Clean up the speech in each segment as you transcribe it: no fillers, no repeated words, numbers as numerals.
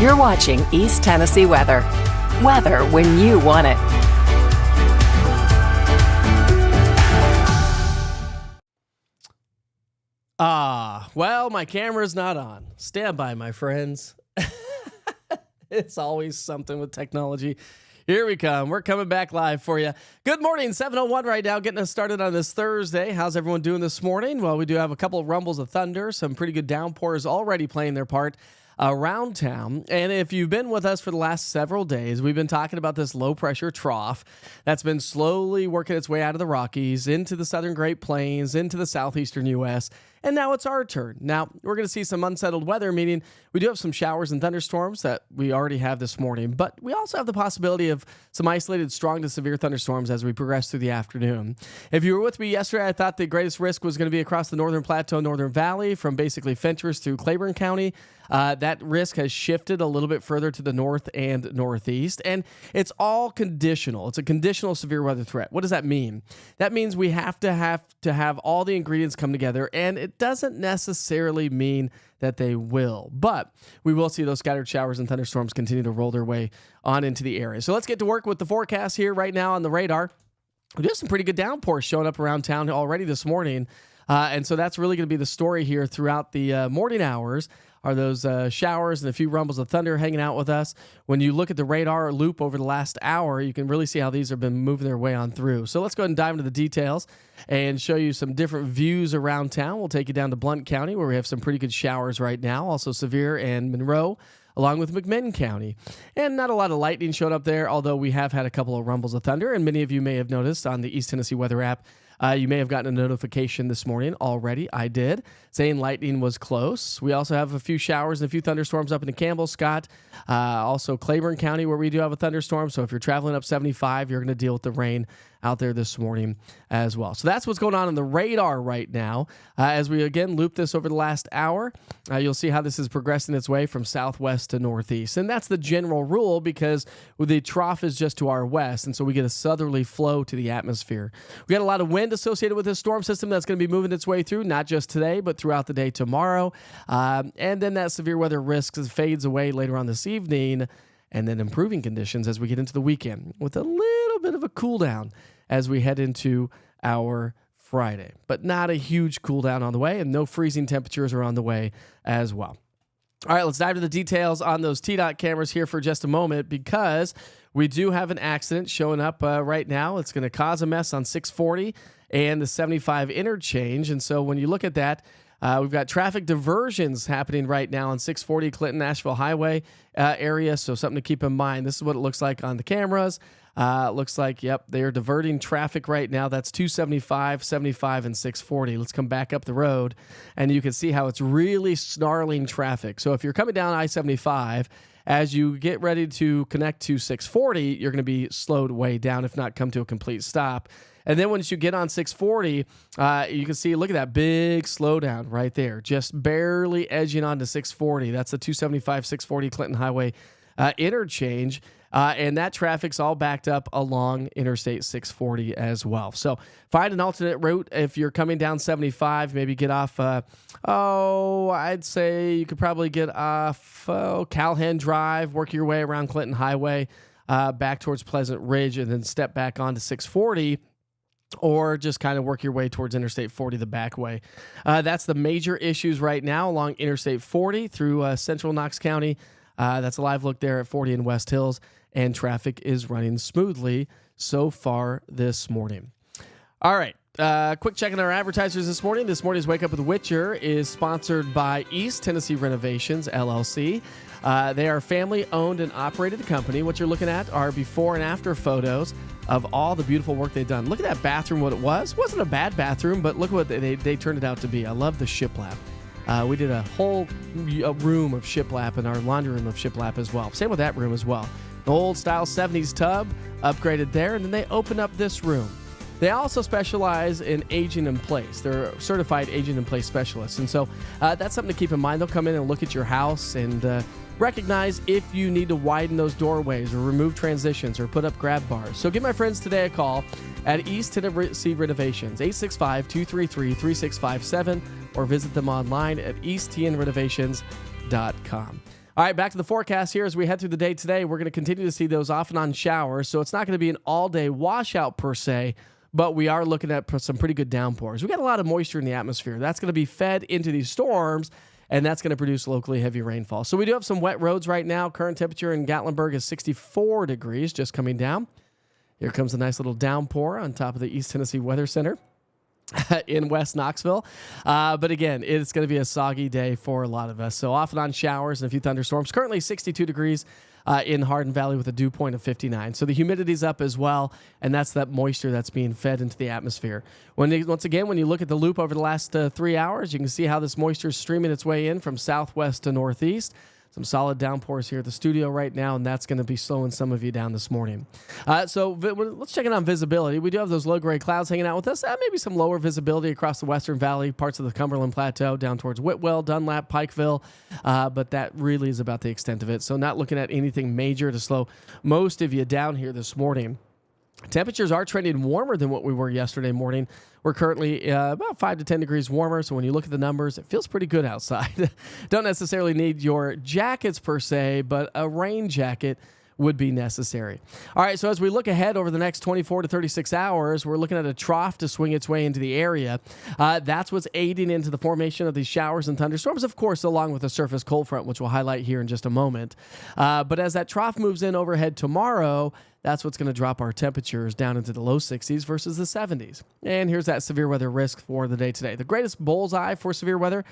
You're watching East Tennessee Weather. Weather when you want it. Well, my camera's not on. Stand by, my friends. It's always something with technology. Here we come. We're coming back live for you. Good morning, 7:01 right now, getting us started on this Thursday. How's everyone doing this morning? Well, we do have a couple of rumbles of thunder, some pretty good downpours already playing their part around town. And if you've been with us for the last several days, we've been talking about this low pressure trough that's been slowly working its way out of the Rockies into the southern Great Plains, into the southeastern U.S., and now it's our turn. Now, we're going to see some unsettled weather, meaning we do have some showers and thunderstorms that we already have this morning, but we also have the possibility of some isolated strong to severe thunderstorms as we progress through the afternoon. If you were with me yesterday, I thought the greatest risk was going to be across the Northern Plateau, Northern Valley, from basically Fentress through Claiborne County. That risk has shifted a little bit further to the north and northeast, and it's all conditional. It's a conditional severe weather threat. What does that mean? That means we have to have all the ingredients come together, and it doesn't necessarily mean that they will, but we will see those scattered showers and thunderstorms continue to roll their way on into the area. So let's get to work with the forecast here right now on the radar. We do have some pretty good downpours showing up around town already this morning, and so that's really going to be the story here throughout the morning hours. Are those showers and a few rumbles of thunder hanging out with us. When you look at the radar loop over the last hour, you can really see how these have been moving their way on through. So let's go ahead and dive into the details and show you some different views around town. We'll take you down to Blount County, where we have some pretty good showers right now. Also Sevier and Monroe, along with McMinn County. And not a lot of lightning showed up there, although we have had a couple of rumbles of thunder, and many of you may have noticed on the East Tennessee Weather app. You may have gotten a notification this morning already. I did, saying lightning was close. We also have a few showers and a few thunderstorms up in Campbell, Scott. Also Claiborne County, where we do have a thunderstorm. So if you're traveling up 75, you're going to deal with the rain out there this morning as well. So that's what's going on the radar right now. As we again loop this over the last hour, you'll see how this is progressing its way from southwest to northeast. And that's the general rule because the trough is just to our west. And so we get a southerly flow to the atmosphere. We got a lot of wind associated with this storm system that's going to be moving its way through, not just today, but throughout the day tomorrow. And then that severe weather risk fades away later on this evening, and then improving conditions as we get into the weekend with a little bit of a cool down as we head into our Friday, but not a huge cool down on the way, and no freezing temperatures are on the way as well. All right, let's dive into the details on those TDOT cameras here for just a moment, because we do have an accident showing up right now. It's going to cause a mess on 640 and the 75 interchange. And so when you look at that, we've got traffic diversions happening right now on 640 Clinton-Nashville Highway area, so something to keep in mind. This is what it looks like on the cameras. Looks like, yep, they are diverting traffic right now. That's 275, 75, and 640. Let's come back up the road, and you can see how it's really snarling traffic. So if you're coming down I-75, as you get ready to connect to 640, you're going to be slowed way down, if not come to a complete stop. And then once you get on 640, you can see, look at that big slowdown right there, just barely edging onto 640. That's the 275, 640 Clinton Highway interchange. And that traffic's all backed up along Interstate 640 as well. So find an alternate route if you're coming down 75. Maybe get off, I'd say you could probably get off Calhoun Drive, work your way around Clinton Highway, back towards Pleasant Ridge, and then step back onto 640. Or just kind of work your way towards Interstate 40 the back way. That's the major issues right now along Interstate 40 through central Knox County. That's a live look there at 40 in West Hills, and traffic is running smoothly so far this morning. All right. Quick check on our advertisers this morning. This morning's Wake Up with Witcher is sponsored by East Tennessee Renovations, LLC. They are a family-owned and operated company. What you're looking at are before and after photos of all the beautiful work they've done. Look at that bathroom, what it was. It wasn't a bad bathroom, but look what they turned it out to be. I love the shiplap. We did a whole room of shiplap and our laundry room of shiplap as well. Same with that room as well. The old-style 70s tub, upgraded there, and then they opened up this room. They also specialize in aging in place. They're certified aging in place specialists. And so that's something to keep in mind. They'll come in and look at your house and recognize if you need to widen those doorways or remove transitions or put up grab bars. So give my friends today a call at East Tennessee Renovations, 865-233-3657, or visit them online at easttnrenovations.com. All right, back to the forecast here as we head through the day today. We're going to continue to see those off and on showers, so it's not going to be an all-day washout per se, but we are looking at some pretty good downpours. We got a lot of moisture in the atmosphere. That's going to be fed into these storms, and that's going to produce locally heavy rainfall. So we do have some wet roads right now. Current temperature in Gatlinburg is 64 degrees, just coming down. Here comes a nice little downpour on top of the East Tennessee Weather Center in West Knoxville. But again, it's going to be a soggy day for a lot of us. So off and on showers and a few thunderstorms. Currently 62 degrees in Hardin Valley with a dew point of 59. So the humidity's up as well, and that's that moisture that's being fed into the atmosphere. Once again, when you look at the loop over the last 3 hours, you can see how this moisture is streaming its way in from southwest to northeast. Some solid downpours here at the studio right now, and that's going to be slowing some of you down this morning. So let's check in on visibility. We do have those low-grade clouds hanging out with us. Maybe some lower visibility across the Western Valley, parts of the Cumberland Plateau, down towards Whitwell, Dunlap, Pikeville, but that really is about the extent of it. So not looking at anything major to slow most of you down here this morning. Temperatures are trending warmer than what we were yesterday morning. We're currently about 5 to 10 degrees warmer, so when you look at the numbers, it feels pretty good outside. Don't necessarily need your jackets per se, but a rain jacket would be necessary. All right, so as we look ahead over the next 24 to 36 hours, we're looking at a trough to swing its way into the area. That's what's aiding into the formation of these showers and thunderstorms, of course, along with a surface cold front, which we'll highlight here in just a moment. But as that trough moves in overhead tomorrow, that's what's going to drop our temperatures down into the low 60s versus the 70s. And here's that severe weather risk for the day today. The greatest bullseye for severe weather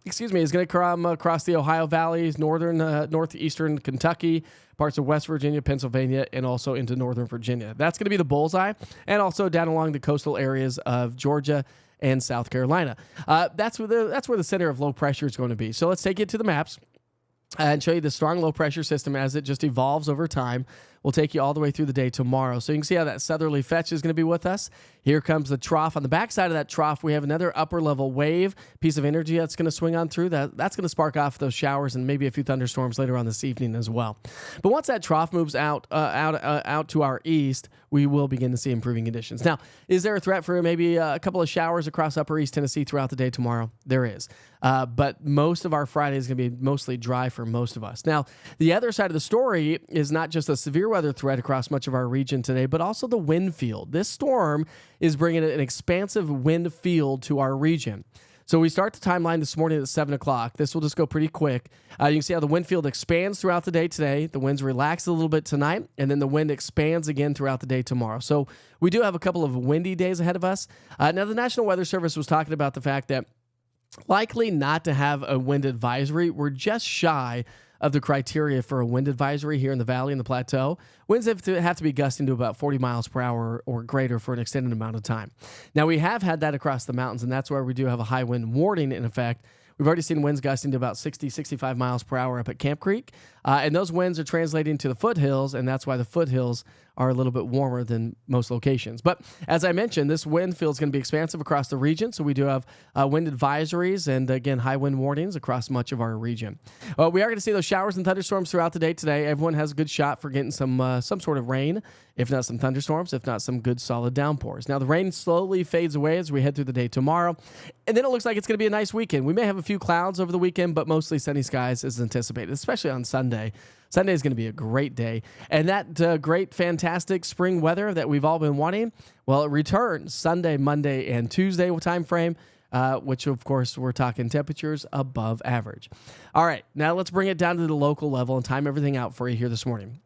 is going to come across the Ohio valleys, northeastern Kentucky, parts of West Virginia, Pennsylvania, and also into northern Virginia. That's going to be the bullseye, and also down along the coastal areas of Georgia and South Carolina. That's where the center of low pressure is going to be. So let's take it to the maps and show you the strong low pressure system as it just evolves over time. We'll take you all the way through the day tomorrow. So you can see how that southerly fetch is going to be with us. Here comes the trough. On the backside of that trough, we have another upper level wave piece of energy that's going to swing on through. That's going to spark off those showers and maybe a few thunderstorms later on this evening as well. But once that trough moves out to our east, we will begin to see improving conditions. Now, is there a threat for maybe a couple of showers across upper East Tennessee throughout the day tomorrow? There is. But most of our Friday is going to be mostly dry for most of us. Now, the other side of the story is not just a severe weather threat across much of our region today, but also the wind field. This storm is bringing an expansive wind field to our region. So we start the timeline this morning at 7 o'clock. This will just go pretty quick. You can see how the wind field expands throughout the day today. The winds relax a little bit tonight, and then the wind expands again throughout the day tomorrow. So we do have a couple of windy days ahead of us. Now, the National Weather Service was talking about the fact that likely not to have a wind advisory. We're just shy of the criteria for a wind advisory here in the valley and the plateau. Winds have to be gusting to about 40 miles per hour or greater for an extended amount of time. Now, we have had that across the mountains, and that's where we do have a high wind warning in effect. We've already seen winds gusting to about 60, 65 miles per hour up at Camp Creek. And those winds are translating to the foothills, and that's why the foothills are a little bit warmer than most locations. But as I mentioned, this wind field is going to be expansive across the region, so we do have wind advisories and, again, high wind warnings across much of our region. We are going to see those showers and thunderstorms throughout the day today. Everyone has a good shot for getting some sort of rain, if not some thunderstorms, if not some good solid downpours. Now, the rain slowly fades away as we head through the day tomorrow, and then it looks like it's going to be a nice weekend. We may have a few clouds over the weekend, but mostly sunny skies is anticipated, especially on Sunday. Sunday is going to be a great day. And that great, fantastic spring weather that we've all been wanting, well, it returns Sunday, Monday, and Tuesday time frame, which, of course, we're talking temperatures above average. All right, now let's bring it down to the local level and time everything out for you here this morning.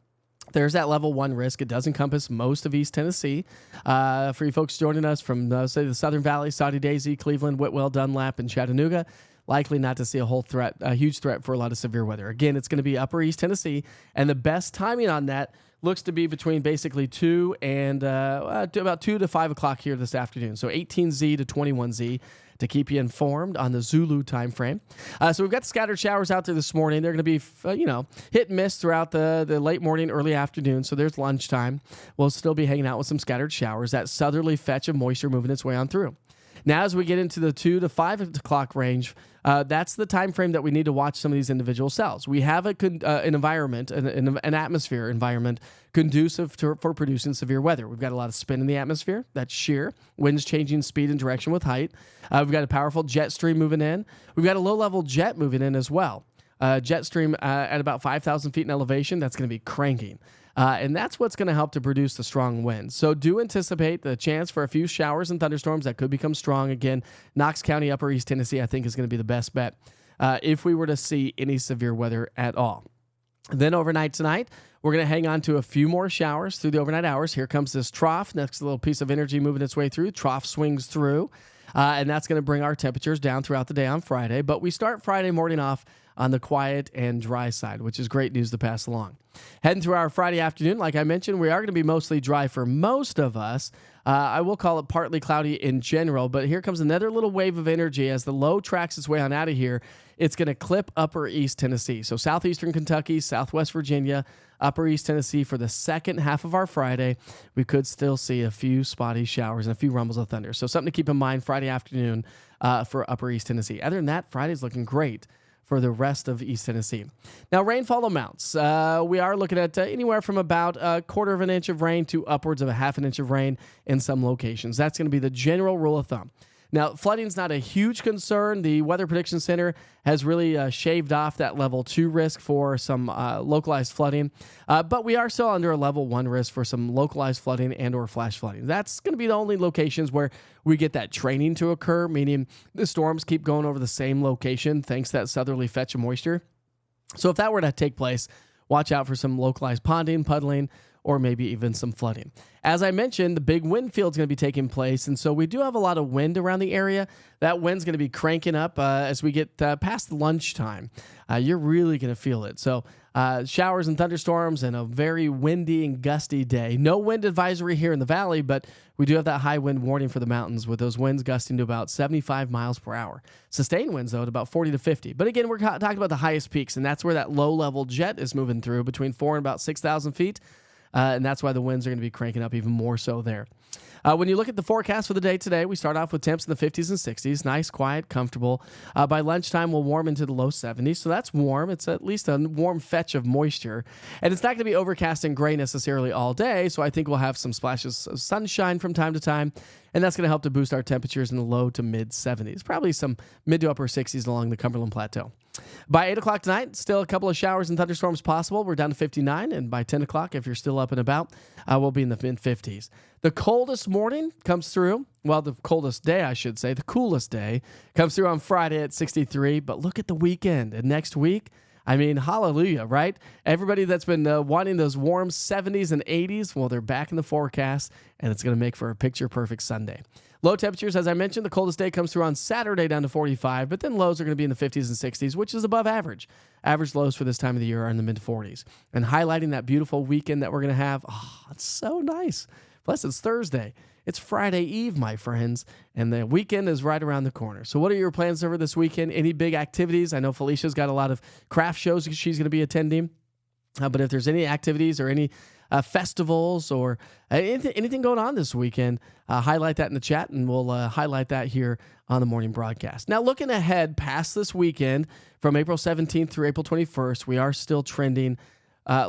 There's that level 1 risk. It does encompass most of East Tennessee. For you folks joining us from, say, the Southern Valley, Saudi Daisy, Cleveland, Whitwell, Dunlap, and Chattanooga, likely not to see a huge threat for a lot of severe weather. Again, it's going to be upper East Tennessee, and the best timing on that looks to be between basically 2 and about 2 to 5 o'clock here this afternoon. So 18Z to 21Z to keep you informed on the Zulu time frame. So we've got the scattered showers out there this morning. They're going to be, hit and miss throughout the late morning, early afternoon. So there's lunchtime. We'll still be hanging out with some scattered showers. That southerly fetch of moisture moving its way on through. Now, as we get into the 2 to 5 o'clock range, that's the time frame that we need to watch some of these individual cells. We have an environment, an atmosphere environment conducive for producing severe weather. We've got a lot of spin in the atmosphere. That's shear. Winds changing speed and direction with height. We've got a powerful jet stream moving in. We've got a low-level jet moving in as well. jet stream at about 5,000 feet in elevation. That's going to be cranking. And that's what's going to help to produce the strong winds. So do anticipate the chance for a few showers and thunderstorms that could become strong. Again, Knox County, Upper East Tennessee, I think is going to be the best bet if we were to see any severe weather at all. Then overnight tonight, we're going to hang on to a few more showers through the overnight hours. Here comes this trough, next little piece of energy moving its way through. Trough swings through, and that's going to bring our temperatures down throughout the day on Friday. But we start Friday morning off on the quiet and dry side, which is great news to pass along. Heading through our Friday afternoon, like I mentioned, we are going to be mostly dry for most of us. I will call it partly cloudy in general, but here comes another little wave of energy as the low tracks its way on out of here. It's going to clip Upper East Tennessee. So southeastern Kentucky, southwest Virginia, Upper East Tennessee for the second half of our Friday. We could still see a few spotty showers and a few rumbles of thunder. So something to keep in mind Friday afternoon for Upper East Tennessee. Other than that, Friday's looking great for the rest of East Tennessee. Now, rainfall amounts. We are looking at anywhere from about a quarter of an inch of rain to upwards of a half an inch of rain in some locations. That's going to be the general rule of thumb. Now, flooding's not a huge concern. The Weather Prediction Center has really shaved off that level 2 risk for some localized flooding, but we are still under a level 1 risk for some localized flooding and or flash flooding. That's going to be the only locations where we get that training to occur, meaning the storms keep going over the same location thanks to that southerly fetch of moisture. So if that were to take place, watch out for some localized ponding, puddling, or maybe even some flooding. As I mentioned, the big wind field is going to be taking place, and so we do have a lot of wind around the area. That wind's going to be cranking up as we get past lunchtime. You're really going to feel it. So showers and thunderstorms and a very windy and gusty day. No wind advisory here in the valley, but we do have that high wind warning for the mountains with those winds gusting to about 75 miles per hour. Sustained winds, though, at about 40 to 50. But again, we're talking about the highest peaks, and that's where that low-level jet is moving through between 4 and about 6,000 feet. And that's why the winds are going to be cranking up even more so there. When you look at the forecast for the day today, we start off with temps in the 50s and 60s. Nice, quiet, comfortable. By lunchtime, we'll warm into the low 70s. So that's warm. It's at least a warm fetch of moisture. And it's not going to be overcast and gray necessarily all day. So I think we'll have some splashes of sunshine from time to time. And that's going to help to boost our temperatures in the low to mid 70s. Probably some mid to upper 60s along the Cumberland Plateau. By 8 o'clock tonight, still a couple of showers and thunderstorms possible. We're down to 59. And by 10 o'clock, if you're still up and about, we'll be in the mid-50s. The coldest morning comes through. Well, the coldest day, I should say. The coolest day comes through on Friday at 63. But look at the weekend. And next week, I mean, hallelujah, right? Everybody that's been wanting those warm 70s and 80s, well, they're back in the forecast. And it's going to make for a picture-perfect Sunday. Low temperatures, as I mentioned, the coldest day comes through on Saturday down to 45, but then lows are going to be in the 50s and 60s, which is above average. Average lows for this time of the year are in the mid-40s. And highlighting that beautiful weekend that we're going to have, oh, it's so nice. Plus, it's Thursday. It's Friday Eve, my friends, and the weekend is right around the corner. So what are your plans over this weekend? Any big activities? I know Felicia's got a lot of craft shows she's going to be attending, but if there's any activities or any festivals or anything going on this weekend, highlight that in the chat, and we'll highlight that here on the morning broadcast. Now, looking ahead past this weekend, from April 17th through April 21st, we are still trending,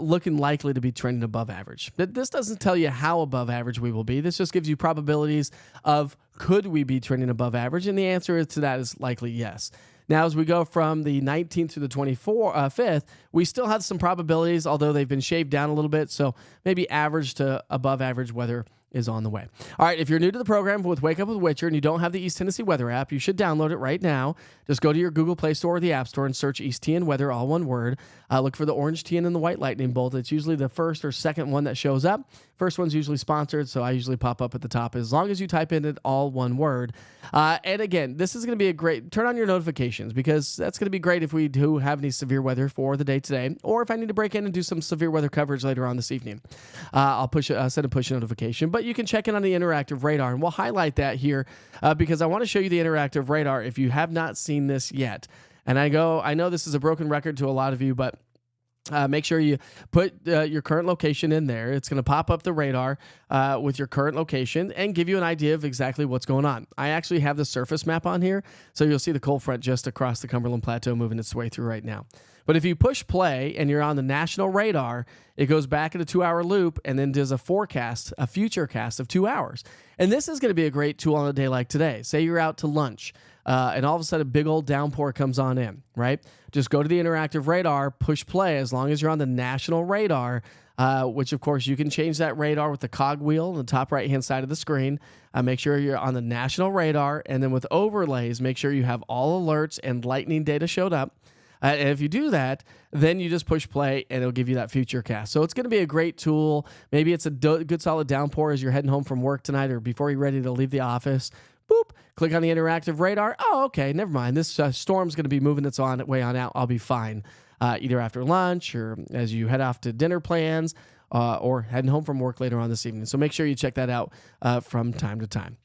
looking likely to be trending above average. But this doesn't tell you how above average we will be. This just gives you probabilities of could we be trending above average, and the answer to that is likely yes. Now, as we go from the 19th to the 5th, we still have some probabilities, although they've been shaved down a little bit. So maybe average to above average weather is on the way. All right, if you're new to the program with Wake Up with Witcher and you don't have the East Tennessee Weather app, you should download it right now. Just go to your Google Play Store or the App Store and search East TN Weather, all one word. Look for the orange TN and the white lightning bolt. It's usually the first or second one that shows up. First one's usually sponsored, so I usually pop up at the top as long as you type in it all one word. And again, this is going to be a great, turn on your notifications because that's going to be great if we do have any severe weather for the day today, or if I need to break in and do some severe weather coverage later on this evening. I'll send a push notification, but you can check in on the interactive radar, and we'll highlight that here because I want to show you the interactive radar if you have not seen this yet. And I know this is a broken record to a lot of you, but make sure you put your current location in there. It's going to pop up the radar with your current location and give you an idea of exactly what's going on. I actually have the surface map on here, so you'll see the cold front just across the Cumberland Plateau moving its way through right now. But if you push play and you're on the national radar, it goes back in a 2-hour loop and then does a future cast of 2 hours. And this is going to be a great tool on a day like today. Say you're out to lunch and all of a sudden a big old downpour comes on in, right? Just go to the interactive radar, push play as long as you're on the national radar, which of course you can change that radar with the cog wheel on the top right-hand side of the screen. Make sure you're on the national radar, and then with overlays, make sure you have all alerts and lightning data showed up. And if you do that, then you just push play and it'll give you that future cast. So it's going to be a great tool. Maybe it's a good solid downpour as you're heading home from work tonight or before you're ready to leave the office. Boop, click on the interactive radar. Oh, okay, never mind. This storm's going to be moving its way on out. I'll be fine. Either after lunch or as you head off to dinner plans or heading home from work later on this evening. So make sure you check that out from time to time.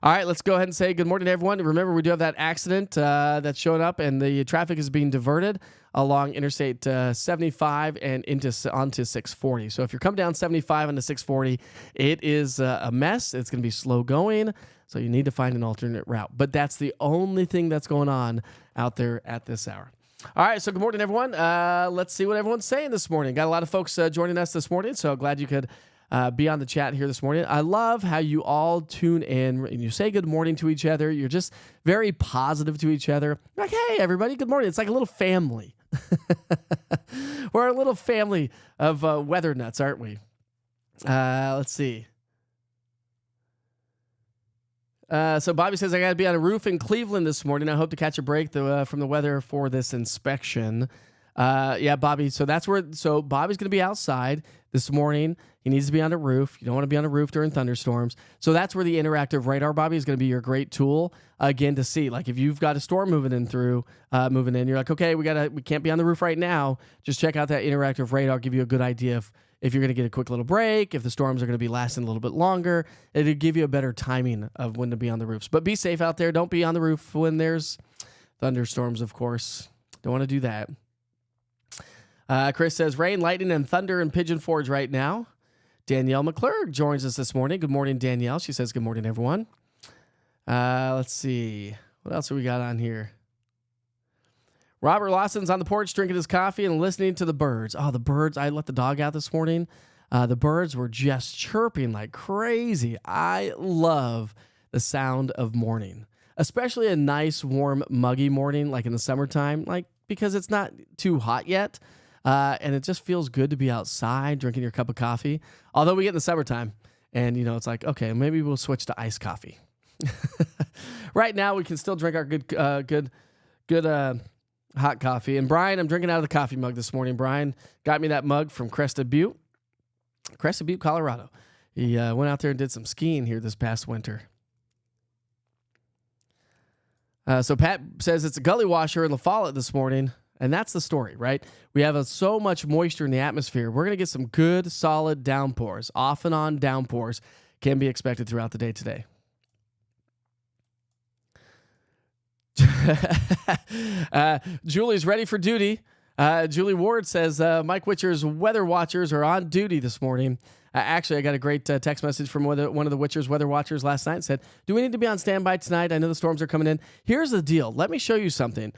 All right, let's go ahead and say good morning to everyone. Remember, we do have that accident that's showing up, and the traffic is being diverted along Interstate 75 and onto 640. So if you're coming down 75 onto 640, it is a mess. It's going to be slow going, so you need to find an alternate route. But that's the only thing that's going on out there at this hour. All right, so good morning, everyone. Let's see what everyone's saying this morning. Got a lot of folks joining us this morning, so glad you could be on the chat here this morning. I love how you all tune in and you say good morning to each other. You're just very positive to each other. Like, hey, everybody, good morning. It's like a little family. We're a little family of weather nuts, aren't we? Let's see. So Bobby says, I got to be on a roof in Cleveland this morning. I hope to catch a break from the weather for this inspection. Yeah, Bobby. So Bobby's going to be outside this morning. He needs to be on a roof. You don't want to be on a roof during thunderstorms. So that's where the interactive radar, Bobby, is going to be your great tool again to see. Like if you've got a storm moving in, you're like, okay, we can't be on the roof right now. Just check out that interactive radar. Give you a good idea if you're going to get a quick little break, if the storms are going to be lasting a little bit longer. It'll give you a better timing of when to be on the roofs. But be safe out there. Don't be on the roof when there's thunderstorms, of course. Don't want to do that. Chris says, rain, lightning, and thunder in Pigeon Forge right now. Danielle McClurg joins us this morning. Good morning, Danielle. She says, good morning, everyone. Let's see. What else have we got on here? Robert Lawson's on the porch drinking his coffee and listening to the birds. Oh, the birds. I let the dog out this morning. The birds were just chirping like crazy. I love the sound of morning, especially a nice, warm, muggy morning like in the summertime, because it's not too hot yet. And it just feels good to be outside drinking your cup of coffee. Although we get in the summertime and, it's like, okay, maybe we'll switch to iced coffee. Right now, we can still drink our good hot coffee. And Brian, I'm drinking out of the coffee mug this morning. Brian got me that mug from Crested Butte, Colorado. He went out there and did some skiing here this past winter. So Pat says it's a gully washer in La Follette this morning. And that's the story, right? We have so much moisture in the atmosphere. We're going to get some good, solid downpours. Off and on downpours can be expected throughout the day today. Julie's ready for duty. Julie Ward says, Mike Witcher's weather watchers are on duty this morning. Actually, I got a great text message from one of the Witcher's weather watchers last night. Said, do we need to be on standby tonight? I know the storms are coming in. Here's the deal. Let me show you something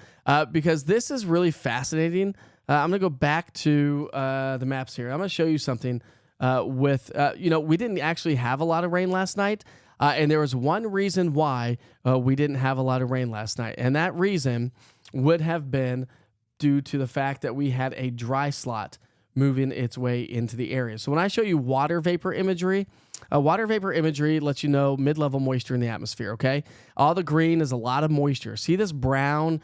because this is really fascinating. I'm going to go back to the maps here. I'm going to show you something we didn't actually have a lot of rain last night. And there was one reason why we didn't have a lot of rain last night. And that reason would have been due to the fact that we had a dry slot moving its way into the area. So when I show you water vapor imagery lets you know mid-level moisture in the atmosphere, okay? All the green is a lot of moisture. See this brown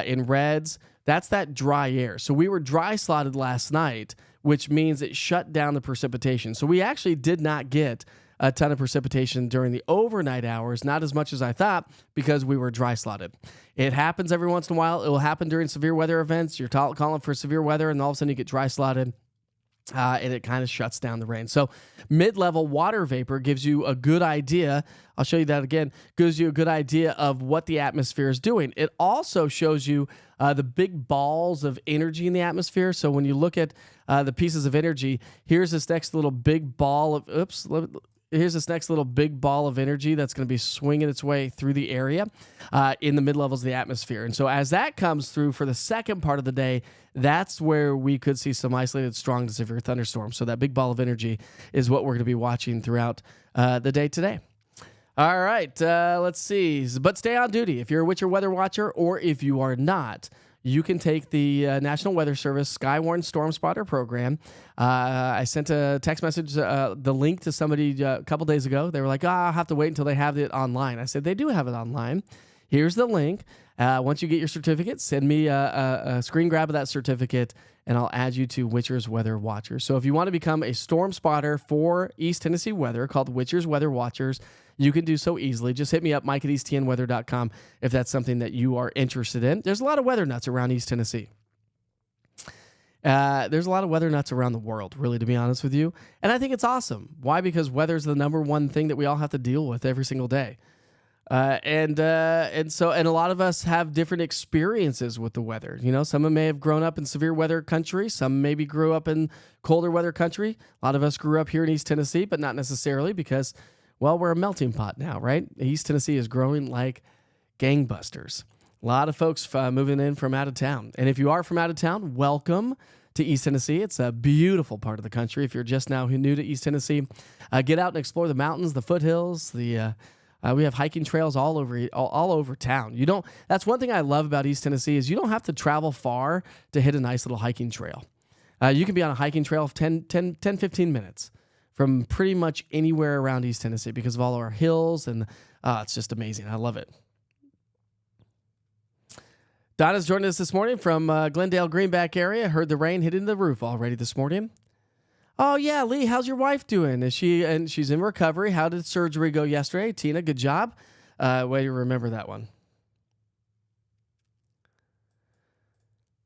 in reds? That's that dry air. So we were dry slotted last night, which means it shut down the precipitation. So we actually did not get a ton of precipitation during the overnight hours, not as much as I thought because we were dry slotted. It happens every once in a while. It will happen during severe weather events. You're calling for severe weather and all of a sudden you get dry slotted and it kind of shuts down the rain. So mid-level water vapor gives you a good idea. I'll show you that again. Gives you a good idea of what the atmosphere is doing. It also shows you the big balls of energy in the atmosphere. So when you look at the pieces of energy, here's this next little big ball of, here's this next little big ball of energy that's going to be swinging its way through the area in the mid-levels of the atmosphere. And so as that comes through for the second part of the day, that's where we could see some isolated strong to severe thunderstorms. So that big ball of energy is what we're going to be watching throughout the day today. All right, let's see. But stay on duty. If you're a Witcher Weather Watcher or if you are not, you can take the National Weather Service Skywarn Storm Spotter program. I sent a text message, the link to somebody a couple days ago. They were like, I'll have to wait until they have it online. I said, they do have it online. Here's the link. Once you get your certificate, send me a screen grab of that certificate, and I'll add you to Witcher's Weather Watchers. So if you want to become a storm spotter for East Tennessee weather called Witcher's Weather Watchers, you can do so easily. Just hit me up, Mike at easttnweather.com, if that's something that you are interested in. There's a lot of weather nuts around East Tennessee. There's a lot of weather nuts around the world, really, to be honest with you. And I think it's awesome. Why? Because weather is the number one thing that we all have to deal with every single day. And a lot of us have different experiences with the weather. You know, some may have grown up in severe weather country. Some maybe grew up in colder weather country. A lot of us grew up here in East Tennessee, but not necessarily because, well, we're a melting pot now, right? East Tennessee is growing like gangbusters. A lot of folks moving in from out of town. And if you are from out of town, welcome to East Tennessee. It's a beautiful part of the country. If you're just now new to East Tennessee, get out and explore the mountains, the foothills, we have hiking trails all over town. That's one thing I love about East Tennessee is you don't have to travel far to hit a nice little hiking trail. You can be on a hiking trail of 10, 15 minutes from pretty much anywhere around East Tennessee because of all our hills, and it's just amazing. I love it. Donna's joined us this morning from Glendale, Greenback area. Heard the rain hitting the roof already this morning. Oh, yeah, Lee, how's your wife doing? She's in recovery. How did surgery go yesterday? Tina, good job. Way to remember that one.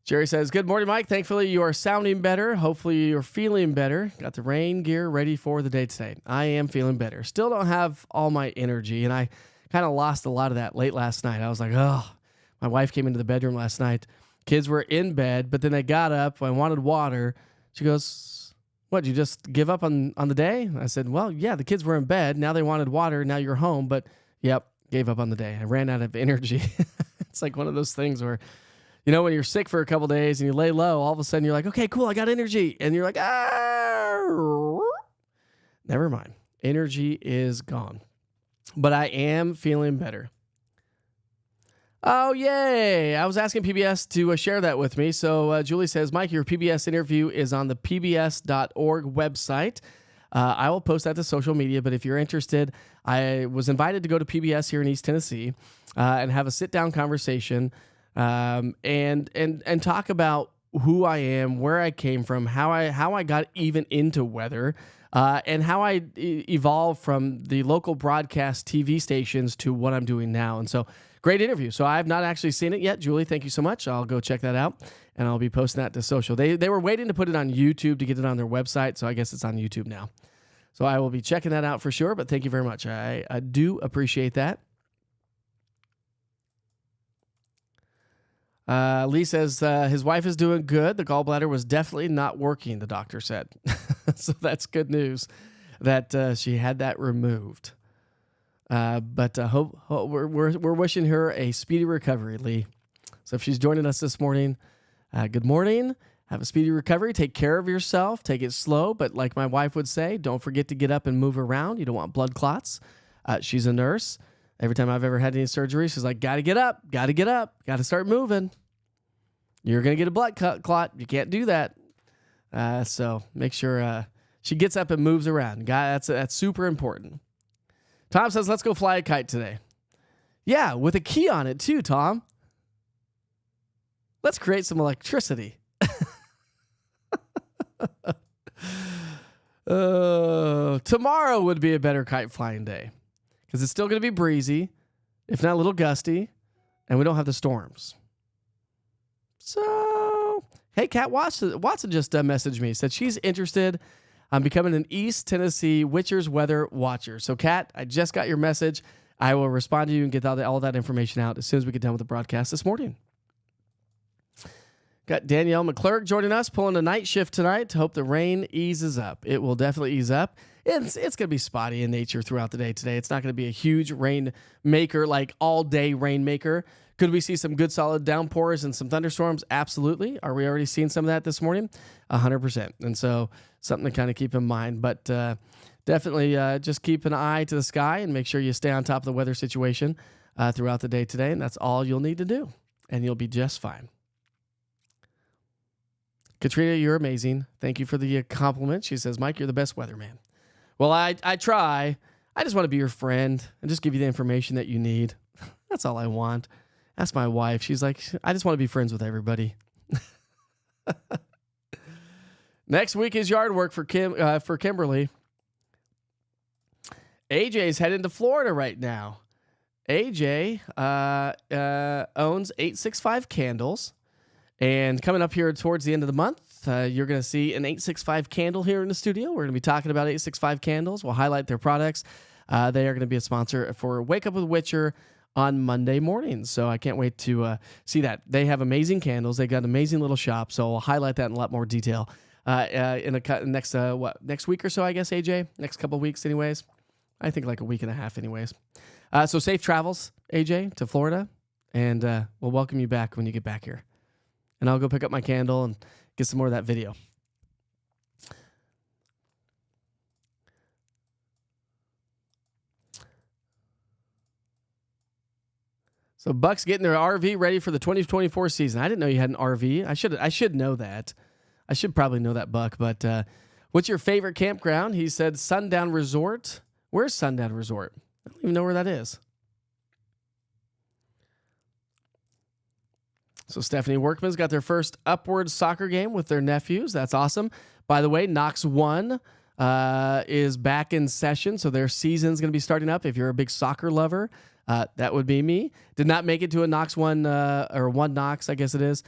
Jerry says, good morning, Mike. Thankfully, you are sounding better. Hopefully, you're feeling better. Got the rain gear ready for the day today. I am feeling better. Still don't have all my energy, and I kind of lost a lot of that late last night. I was like, oh, my wife came into the bedroom last night. Kids were in bed, but then they got up. I wanted water. She goes, what, you just give up on the day? I said, well, yeah, the kids were in bed. Now they wanted water. Now you're home. But, yep, gave up on the day. I ran out of energy. It's like one of those things where, you know, when you're sick for a couple days and you lay low, all of a sudden you're like, okay, cool, I got energy. And you're like, never mind. Energy is gone. But I am feeling better. Oh, yay. I was asking PBS to share that with me. So Julie says, Mike, your PBS interview is on the pbs.org website. I will post that to social media, but if you're interested, I was invited to go to PBS here in East Tennessee and have a sit-down conversation and talk about who I am, where I came from, how I got even into weather, and how I evolved from the local broadcast TV stations to what I'm doing now. And so, great interview. So I have not actually seen it yet. Julie, thank you so much. I'll go check that out, and I'll be posting that to social. They were waiting to put it on YouTube to get it on their website, so I guess it's on YouTube now. So I will be checking that out for sure, but thank you very much. I do appreciate that. Lee says his wife is doing good. The gallbladder was definitely not working, the doctor said. So that's good news that she had that removed. But we're wishing her a speedy recovery, Lee. So if she's joining us this morning, good morning. Have a speedy recovery. Take care of yourself. Take it slow. But like my wife would say, don't forget to get up and move around. You don't want blood clots. She's a nurse. Every time I've ever had any surgery, she's like, got to get up, got to start moving. You're going to get a blood clot. You can't do that. So make sure she gets up and moves around. That's super important. Tom says, let's go fly a kite today. Yeah, with a key on it too, Tom. Let's create some electricity. Tomorrow would be a better kite flying day because it's still going to be breezy, if not a little gusty, and we don't have the storms. So, hey, Kat Watson just messaged me, said she's interested on becoming an East Tennessee Witcher's Weather Watcher. So, Kat, I just got your message. I will respond to you and get all that information out as soon as we get done with the broadcast this morning. Got Danielle McClurg joining us, pulling a night shift tonight to hope the rain eases up. It will definitely ease up. It's going to be spotty in nature throughout the day today. It's not going to be a huge rain maker, like all-day rainmaker. Could we see some good solid downpours and some thunderstorms? Absolutely. Are we already seeing some of that this morning? 100%. And so something to kind of keep in mind. But definitely just keep an eye to the sky and make sure you stay on top of the weather situation throughout the day today. And that's all you'll need to do. And you'll be just fine. Katrina, you're amazing. Thank you for the compliment. She says, Mike, you're the best weatherman. Well, I try. I just want to be your friend and just give you the information that you need. That's all I want. Ask my wife. She's like, I just want to be friends with everybody. Next week is yard work for Kimberly. AJ's heading to Florida right now. AJ owns 865 Candles. And coming up here towards the end of the month, you're going to see an 865 candle here in the studio. We're going to be talking about 865 Candles. We'll highlight their products. They are going to be a sponsor for Wake Up with Witcher on Monday mornings. So I can't wait to see that. They have amazing candles. They got an amazing little shop. So I'll highlight that in a lot more detail in the next week or so, I guess, AJ? Next couple of weeks anyways. I think like a week and a half anyways. So safe travels, AJ, to Florida. And we'll welcome you back when you get back here. And I'll go pick up my candle and get some more of that video. So Buck's getting their RV ready for the 2024 season. I didn't know you had an RV. I should know that. I should probably know that, Buck. But what's your favorite campground? He said Sundown Resort. Where's Sundown Resort? I don't even know where that is. So Stephanie Workman's got their first Upward soccer game with their nephews. That's awesome. By the way, Knox 1 is back in session, so their season's going to be starting up. If you're a big soccer lover, that would be me. Did not make it to a Knox 1, or 1 Knox, I guess it is,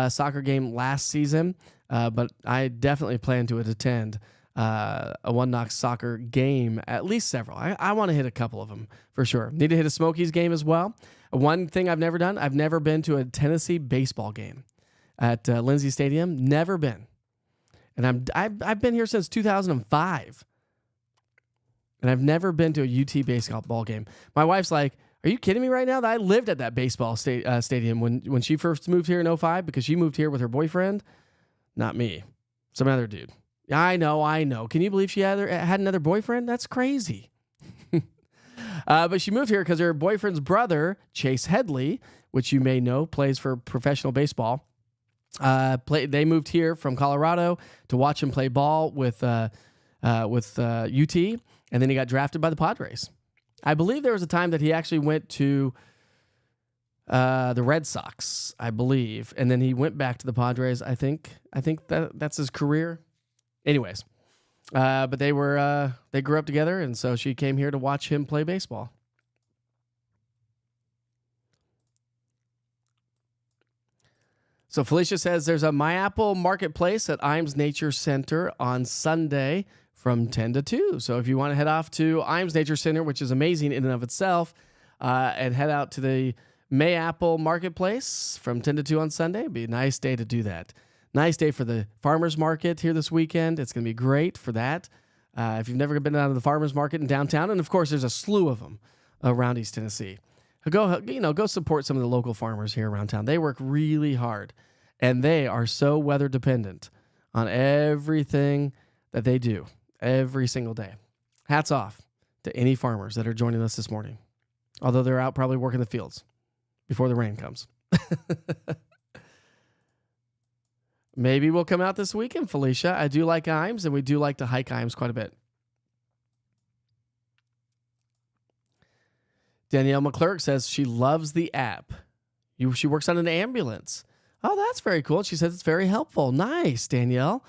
soccer game last season, but I definitely plan to attend a 1 Knox soccer game, at least several. I want to hit a couple of them for sure. Need to hit a Smokies game as well. One thing I've never done, I've never been to a Tennessee baseball game at Lindsey Stadium. Never been. And I've been here since 2005. And I've never been to a UT baseball game. My wife's like, are you kidding me right now? That I lived at that baseball stadium when she first moved here in 2005 because she moved here with her boyfriend. Not me. Some other dude. I know. Can you believe she had another boyfriend? That's crazy. But she moved here because her boyfriend's brother, Chase Headley, which you may know, plays for professional baseball. They moved here from Colorado to watch him play ball with UT, and then he got drafted by the Padres. I believe there was a time that he actually went to the Red Sox, I believe, and then he went back to the Padres. I think that's his career. Anyways. But they grew up together, and so she came here to watch him play baseball. So Felicia says there's a MyApple marketplace at Imes Nature Center on Sunday from 10 to 2. So if you want to head off to Imes Nature Center, which is amazing in and of itself, and head out to the MyApple marketplace from 10 to 2 on Sunday, it'd be a nice day to do that. Nice day for the farmers market here this weekend. It's going to be great for that. If you've never been down to the farmers market in downtown, and of course there's a slew of them around East Tennessee. Go support some of the local farmers here around town. They work really hard, and they are so weather dependent on everything that they do every single day. Hats off to any farmers that are joining us this morning, although they're out probably working the fields before the rain comes. Maybe we'll come out this weekend, Felicia. I do like Imes, and we do like to hike Imes quite a bit. Danielle McClurg says she loves the app. She works on an ambulance. Oh, that's very cool. She says it's very helpful. Nice, Danielle.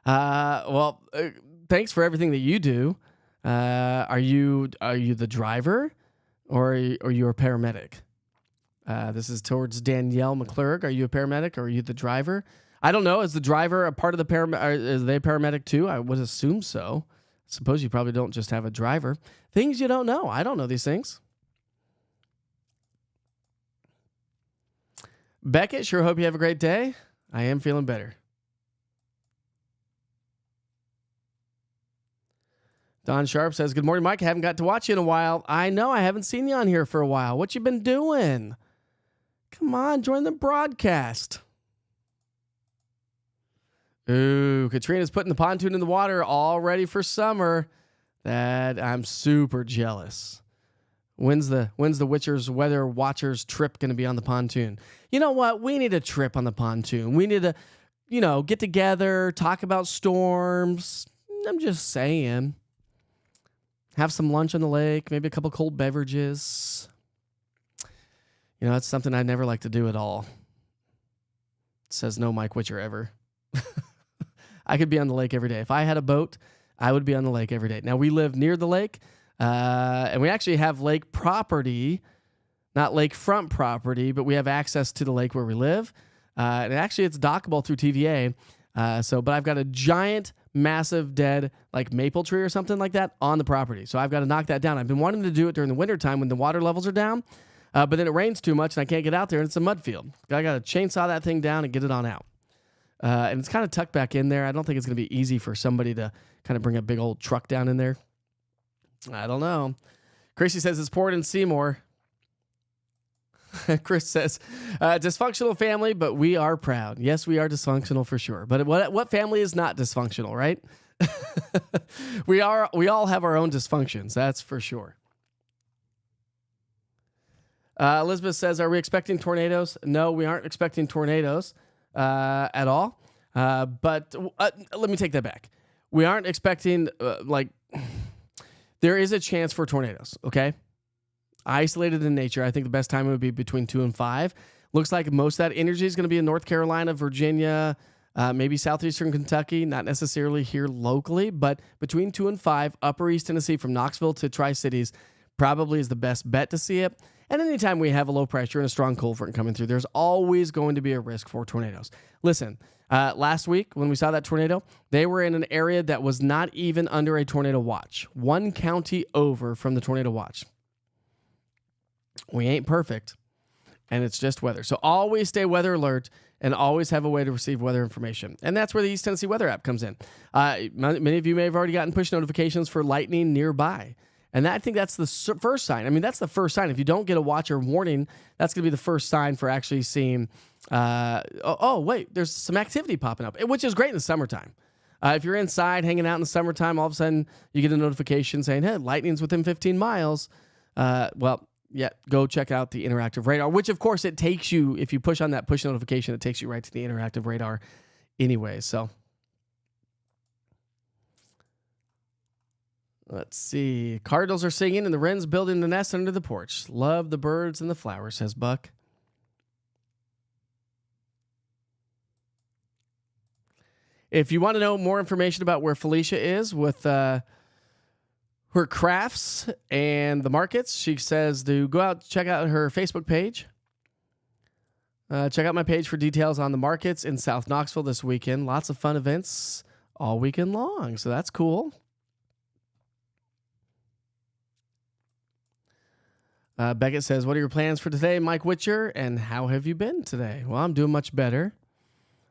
Thanks for everything that you do. Are you the driver, or are you a paramedic? This is towards Danielle McClurg. Are you a paramedic, or are you the driver? I don't know. Is the driver a part of the paramedic? Is they a paramedic too? I would assume so. Suppose you probably don't just have a driver. Things you don't know. I don't know these things. Beckett, sure hope you have a great day. I am feeling better. Don Sharp says, good morning, Mike. I haven't got to watch you in a while. I know. I haven't seen you on here for a while. What you been doing? Come on, join the broadcast. Ooh, Katrina's putting the pontoon in the water all ready for summer. That I'm super jealous. When's the Witcher's Weather Watchers trip going to be on the pontoon? You know what? We need a trip on the pontoon. We need to, get together, talk about storms. I'm just saying. Have some lunch on the lake, maybe a couple cold beverages. That's something I never like to do at all. Says no Mike Witcher ever. I could be on the lake every day. If I had a boat, I would be on the lake every day. Now, we live near the lake, and we actually have lake property, not lakefront property, but we have access to the lake where we live. And actually, it's dockable through TVA. But I've got a giant, massive, dead, like maple tree or something like that on the property. So I've got to knock that down. I've been wanting to do it during the wintertime when the water levels are down, but then it rains too much and I can't get out there and it's a mud field. I got to chainsaw that thing down and get it on out. And it's kind of tucked back in there. I don't think it's going to be easy for somebody to kind of bring a big old truck down in there. I don't know. Chrissy says it's poured in Seymour. Chris says, dysfunctional family, but we are proud. Yes, we are dysfunctional for sure. But what family is not dysfunctional, right? We all have our own dysfunctions. That's for sure. Elizabeth says, are we expecting tornadoes? No, we aren't expecting tornadoes at all. But let me take that back. We aren't expecting, there is a chance for tornadoes, okay? Isolated in nature, I think the best time would be between 2 and 5. Looks like most of that energy is going to be in North Carolina, Virginia, maybe southeastern Kentucky, not necessarily here locally, but between 2 and 5, upper East Tennessee from Knoxville to Tri-Cities probably is the best bet to see it. And anytime we have a low pressure and a strong cold front coming through, there's always going to be a risk for tornadoes. Listen, last week when we saw that tornado, they were in an area that was not even under a tornado watch. One county over from the tornado watch. We ain't perfect, and it's just weather. So always stay weather alert and always have a way to receive weather information. And that's where the East Tennessee Weather app comes in. Many of you may have already gotten push notifications for lightning nearby. And I think that's the first sign. I mean, that's the first sign. If you don't get a watch or warning, that's going to be the first sign for actually seeing, wait, there's some activity popping up, which is great in the summertime. If you're inside hanging out in the summertime, all of a sudden you get a notification saying, hey, lightning's within 15 miles. Go check out the interactive radar, which of course it takes you, if you push on that push notification, it takes you right to the interactive radar anyway. So let's see. Cardinals are singing and the wren's building the nest under the porch. Love the birds and the flowers, says Buck. If you want to know more information about where Felicia is with her crafts and the markets, she says to go out, check out her Facebook page. Check out my page for details on the markets in South Knoxville this weekend. Lots of fun events all weekend long, so that's cool. Beckett says, what are your plans for today, Mike Witcher, and how have you been today? Well, I'm doing much better.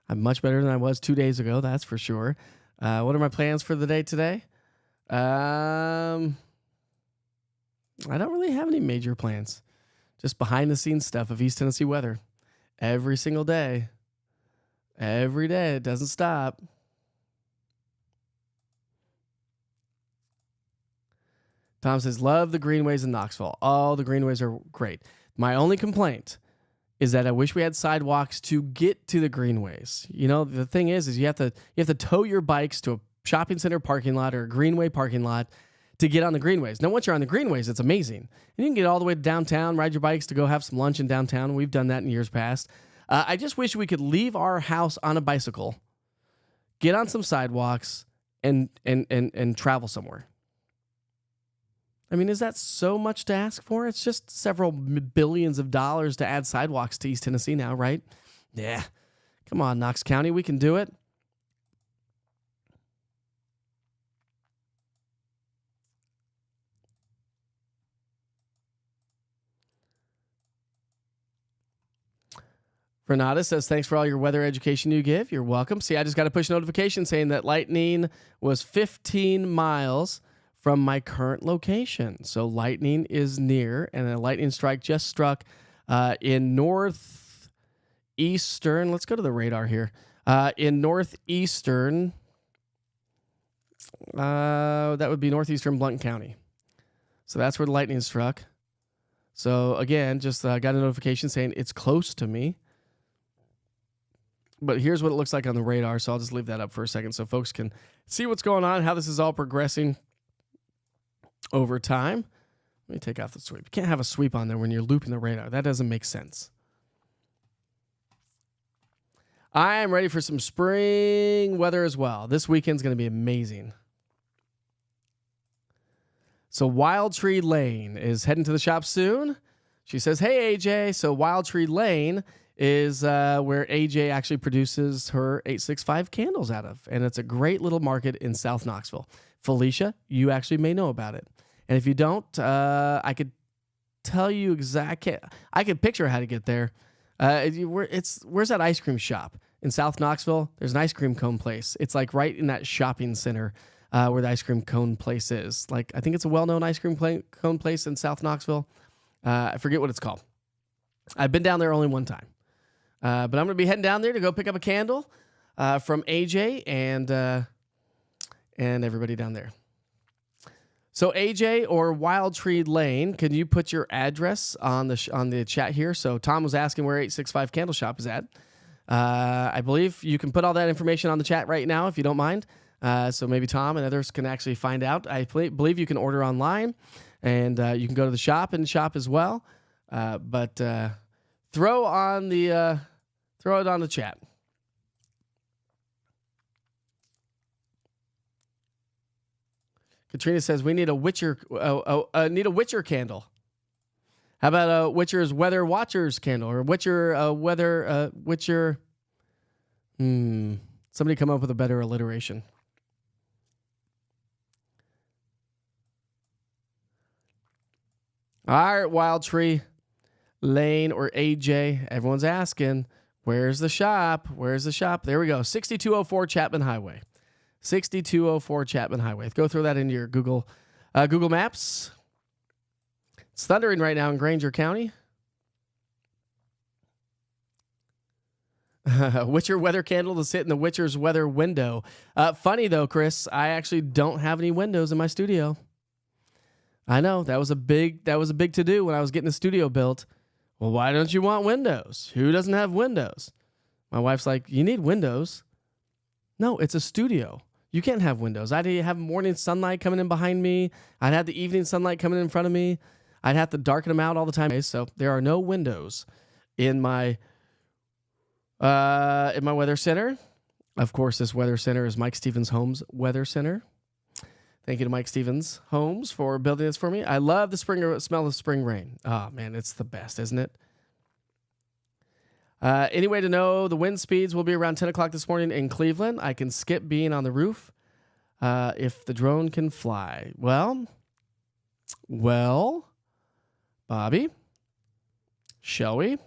I'm much better than I was 2 days ago, that's for sure. What are my plans for the day today? I don't really have any major plans. Just behind the scenes stuff of East Tennessee weather. Every single day. Every day. It doesn't stop. Tom says, love the greenways in Knoxville. All the greenways are great. My only complaint is that I wish we had sidewalks to get to the greenways. You know, the thing is you have to tow your bikes to a shopping center parking lot or a greenway parking lot to get on the greenways. Now, once you're on the greenways, it's amazing. And you can get all the way to downtown, ride your bikes to go have some lunch in downtown. We've done that in years past. I just wish we could leave our house on a bicycle, get on some sidewalks, and travel somewhere. I mean, is that so much to ask for? It's just several billions of dollars to add sidewalks to East Tennessee now, right? Yeah. Come on, Knox County, we can do it. Renata says, thanks for all your weather education you give. You're welcome. See, I just got a push notification saying that lightning was 15 miles from my current location. So lightning is near, and a lightning strike just struck in northeastern. Let's go to the radar here. In northeastern, that would be northeastern Blount County. So that's where the lightning struck. So again, just got a notification saying it's close to me. But here's what it looks like on the radar, so I'll just leave that up for a second so folks can see what's going on, how this is all progressing over time. Let me take off the sweep. You can't have a sweep on there when you're looping the radar. That doesn't make sense. I am ready for some spring weather as well. This weekend's going to be amazing. So Wild Tree Lane is heading to the shop soon. She says, hey, AJ. So Wild Tree Lane is where AJ actually produces her 865 candles out of. And it's a great little market in South Knoxville. Felicia, you actually may know about it. And if you don't, I could tell you exactly. I could picture how to get there. Where's that ice cream shop in South Knoxville? There's an ice cream cone place. It's like right in that shopping center where the ice cream cone place is. Like, I think it's a well-known ice cream cone place in South Knoxville. I forget what it's called. I've been down there only one time. But I'm going to be heading down there to go pick up a candle from AJ and everybody down there. So AJ or Wild Tree Lane, can you put your address on the chat here? So Tom was asking where 865 Candle Shop is at. I believe you can put all that information on the chat right now if you don't mind. So maybe Tom and others can actually find out. I believe you can order online, and you can go to the shop and shop as well. But throw it on the chat. Katrina says we need a Witcher candle. How about a Witcher's Weather Watchers candle or Witcher? Somebody come up with a better alliteration. All right, Wild Tree Lane or AJ. Everyone's asking, where's the shop? Where's the shop? There we go. 6204 Chapman Highway. 6204 Chapman Highway. Go throw that into your Google Maps. It's thundering right now in Granger County. Witcher weather candle to sit in the Witcher's weather window. Funny though, Chris, I actually don't have any windows in my studio. I know that was a big to do when I was getting the studio built. Well, why don't you want windows? Who doesn't have windows? My wife's like, you need windows. No, it's a studio. You can't have windows. I'd have morning sunlight coming in behind me. I'd have the evening sunlight coming in front of me. I'd have to darken them out all the time. So there are no windows in my weather center. Of course, this weather center is Mike Stevens Homes Weather Center. Thank you to Mike Stevens Homes for building this for me. I love the smell of spring rain. Oh, man, it's the best, isn't it? Any way to know the wind speeds will be around 10 o'clock this morning in Cleveland. I can skip being on the roof if the drone can fly. Well, Bobby, shall we?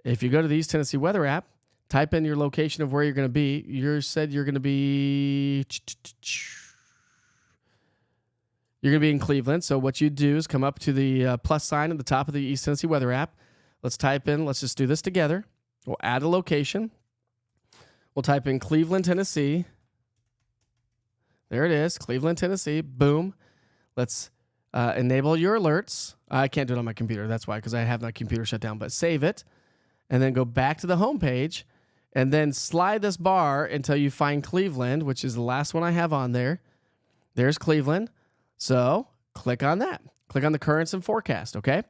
If you go to the East Tennessee Weather app, type in your location of where you're going to be. You said you're going to be... You're going to be in Cleveland. So what you do is come up to the plus sign at the top of the East Tennessee Weather app. Let's just do this together. We'll add a location. We'll type in Cleveland, Tennessee. There it is, Cleveland, Tennessee. Boom. Let's enable your alerts. I can't do it on my computer. That's why, because I have my computer shut down. But save it, and then go back to the home page, and then slide this bar until you find Cleveland, which is the last one I have on there. There's Cleveland. So click on that. Click on the currents and forecast, okay?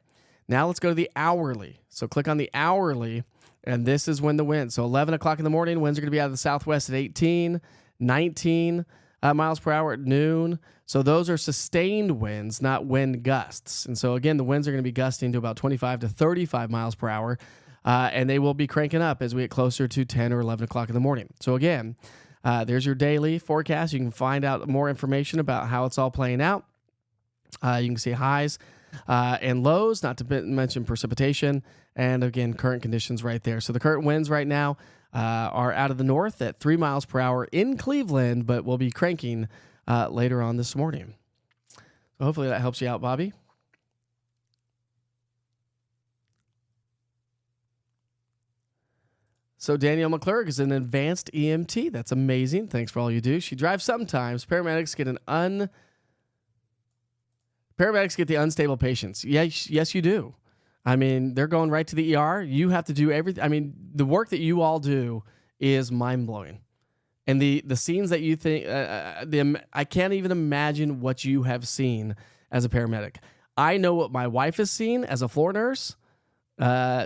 Now let's go to the hourly. So click on the hourly, and this is when the wind. So 11 o'clock in the morning, winds are going to be out of the southwest at 18, 19 miles per hour at noon. So those are sustained winds, not wind gusts. And so again, the winds are going to be gusting to about 25 to 35 miles per hour, and they will be cranking up as we get closer to 10 or 11 o'clock in the morning. So again, there's your daily forecast. You can find out more information about how it's all playing out. You can see highs and lows, not to mention precipitation. And again, current conditions right there. So the current winds right now are out of the north at 3 miles per hour in Cleveland, but will be cranking later on this morning. So hopefully that helps you out, Bobby. So Danielle McClurg is an advanced EMT. That's amazing. Thanks for all you do. She drives sometimes. Paramedics get the unstable patients. Yes, you do. I mean, they're going right to the ER. You have to do everything. I mean, the work that you all do is mind-blowing. And the scenes that you think, I can't even imagine what you have seen as a paramedic. I know what my wife has seen as a floor nurse.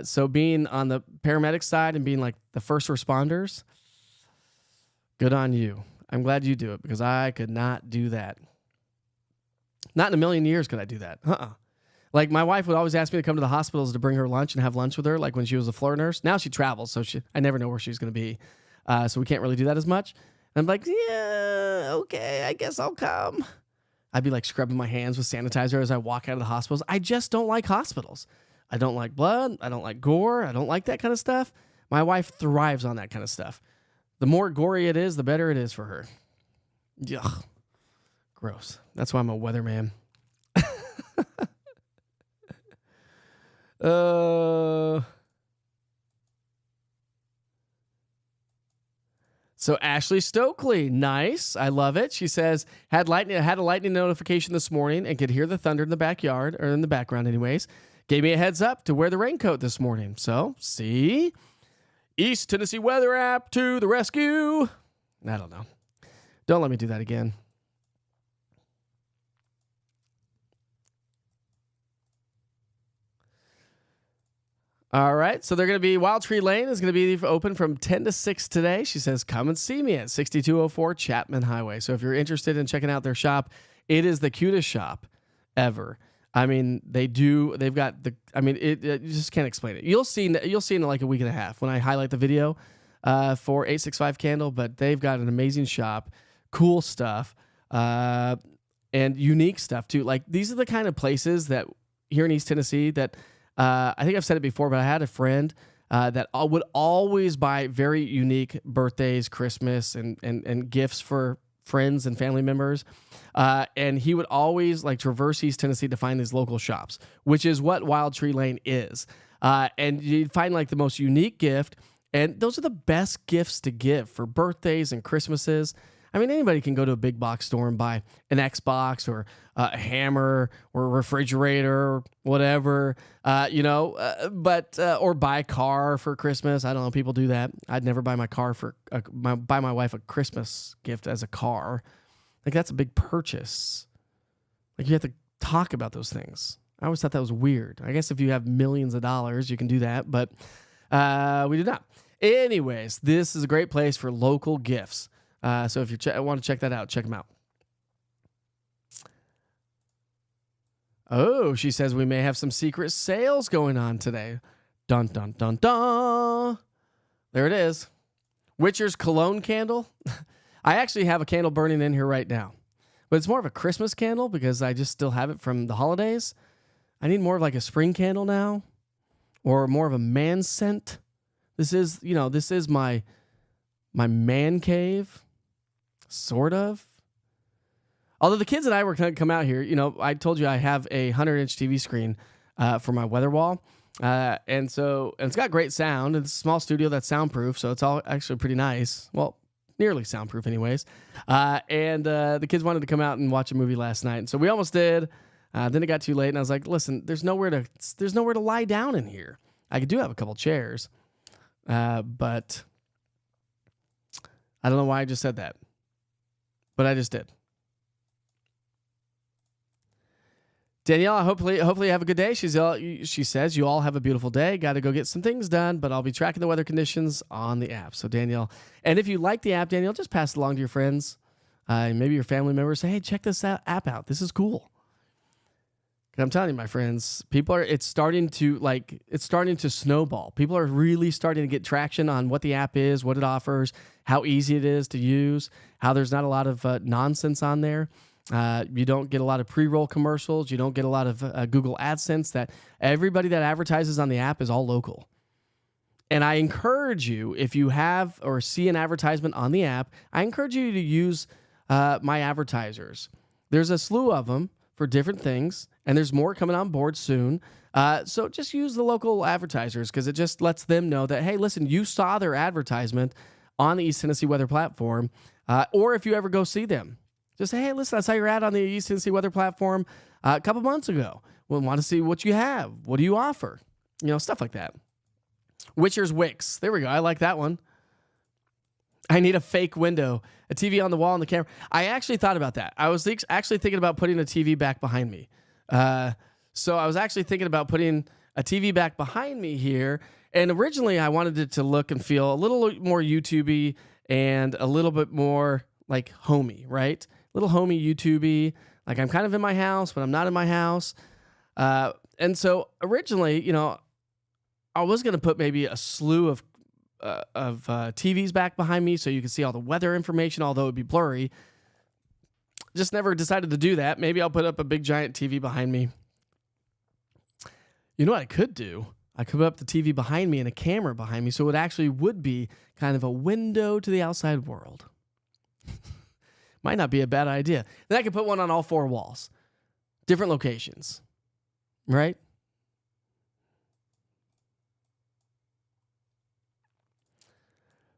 So being on the paramedic side and being like the first responders, good on you. I'm glad you do it because I could not do that. Not in a million years could I do that. Like my wife would always ask me to come to the hospitals to bring her lunch and have lunch with her, like when she was a floor nurse. Now she travels, so I never know where she's going to be. So we can't really do that as much. And I'm like, yeah, okay, I guess I'll come. I'd be like scrubbing my hands with sanitizer as I walk out of the hospitals. I just don't like hospitals. I don't like blood. I don't like gore. I don't like that kind of stuff. My wife thrives on that kind of stuff. The more gory it is, the better it is for her. Yuck. Gross. That's why I'm a weatherman. So Ashley Stokely, nice. I love it. She says, had a lightning notification this morning and could hear the thunder in the backyard, or in the background anyways. Gave me a heads up to wear the raincoat this morning. So, see? East Tennessee weather app to the rescue. I don't know. Don't let me do that again. All right, so they're going to be, Wild Tree Lane is going to be open from 10 to 6 today. She says, come and see me at 6204 Chapman Highway. So if you're interested in checking out their shop, it is the cutest shop ever. I mean, you just can't explain it. You'll see in like a week and a half when I highlight the video for 865 Candle, but they've got an amazing shop, cool stuff, and unique stuff too. Like these are the kind of places that here in East Tennessee that I think I've said it before, but I had a friend that would always buy very unique birthdays, Christmas, and gifts for friends and family members. And he would always like traverse East Tennessee to find these local shops, which is what Wild Tree Lane is. And you'd find like the most unique gift. And those are the best gifts to give for birthdays and Christmases. I mean, anybody can go to a big box store and buy an Xbox or a hammer or a refrigerator or whatever, or buy a car for Christmas. I don't know. People do that. I'd never buy my wife a Christmas gift as a car. Like that's a big purchase. Like you have to talk about those things. I always thought that was weird. I guess if you have millions of dollars, you can do that, but we do not. Anyways, this is a great place for local gifts. So if you want to check that out, check them out. Oh, she says we may have some secret sales going on today. Dun, dun, dun, dun. There it is. Witcher's cologne candle. I actually have a candle burning in here right now, but it's more of a Christmas candle because I just still have it from the holidays. I need more of like a spring candle now, or more of a man scent. This is my man cave. Sort of. Although the kids and I were going to come out here, I told you I have a 100-inch TV screen for my weather wall. And it's got great sound. It's a small studio that's soundproof, so it's all actually pretty nice. Well, nearly soundproof anyways. And the kids wanted to come out and watch a movie last night. And so we almost did. Then it got too late, and I was like, listen, there's nowhere to lie down in here. I do have a couple chairs, but I don't know why I just said that. But I just did. Danielle, hopefully you have a good day. She says you all have a beautiful day. Got to go get some things done, but I'll be tracking the weather conditions on the app. So Danielle, and if you like the app, Danielle, just pass it along to your friends, maybe your family members. Say, hey, check this app out. This is cool. I'm telling you, my friends, it's starting to snowball. People are really starting to get traction on what the app is, what it offers, how easy it is to use, how there's not a lot of nonsense on there. You don't get a lot of pre-roll commercials. You don't get a lot of Google AdSense. That everybody that advertises on the app is all local. And I encourage you, if you have or see an advertisement on the app, I encourage you to use my advertisers. There's a slew of them for different things, and there's more coming on board soon. So just use the local advertisers because it just lets them know that, hey, listen, you saw their advertisement on the East Tennessee Weather platform, or if you ever go see them, just say, hey, listen, I saw your ad on the East Tennessee Weather platform a couple months ago. We want to see what you have. What do you offer? Stuff like that. Witcher's Wicks. There we go. I like that one. I need a fake window, a TV on the wall and the camera. I actually thought about that. I was actually thinking about putting a TV back behind me. So I was actually thinking about putting a TV back behind me here. And originally I wanted it to look and feel a little more YouTube-y and a little bit more like homey, right? A little homey YouTube-y. Like I'm kind of in my house, but I'm not in my house. And so originally, I was going to put maybe a slew of TVs back behind me so you can see all the weather information, although it would be blurry. Just never decided to do that. Maybe I'll put up a big giant TV behind me. You know what I could do? I could put up the TV behind me and a camera behind me so it actually would be kind of a window to the outside world. Might not be a bad idea. Then I could put one on all four walls. Different locations. Right?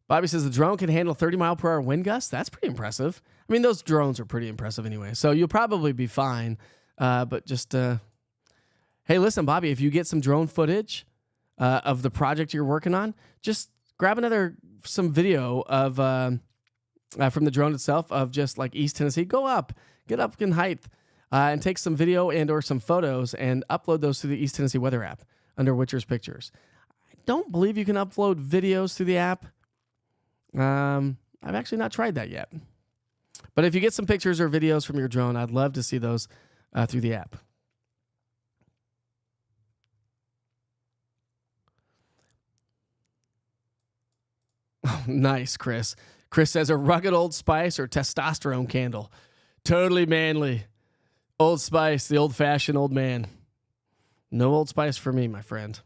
Bobby says the drone can handle 30 mile per hour wind gusts. That's pretty impressive. I mean, those drones are pretty impressive anyway, so you'll probably be fine. But just, hey, listen, Bobby, if you get some drone footage of the project you're working on, just grab some video of from the drone itself of just like East Tennessee. Get up in height, and take some video and or some photos and upload those to the East Tennessee Weather app under Witcher's Pictures. I don't believe you can upload videos through the app. I've actually not tried that yet. But if you get some pictures or videos from your drone, I'd love to see those through the app. Oh, nice, Chris. Chris says a rugged Old Spice or testosterone candle. Totally manly. Old Spice, the old-fashioned old man. No Old Spice for me, my friend.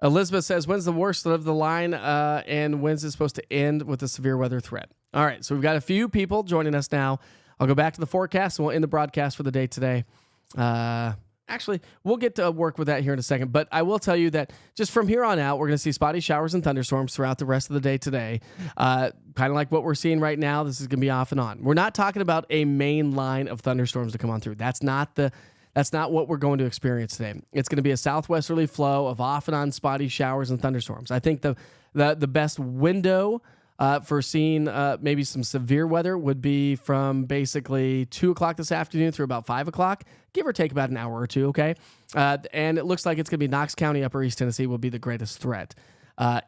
Elizabeth says, when's the worst of the line and when's it supposed to end with a severe weather threat? All right, so we've got a few people joining us now. I'll go back to the forecast and we'll end the broadcast for the day today. Actually, we'll get to work with that here in a second, but I will tell you that just from here on out, we're going to see spotty showers and thunderstorms throughout the rest of the day today. Kind of like what we're seeing right now, this is going to be off and on. We're not talking about a main line of thunderstorms to come on through. That's not what we're going to experience today. It's going to be a southwesterly flow of off and on spotty showers and thunderstorms. I think the best window for seeing maybe some severe weather would be from basically 2 o'clock this afternoon through about 5 o'clock, give or take about an hour or two, okay? And it looks like it's going to be Knox County, Upper East Tennessee will be the greatest threat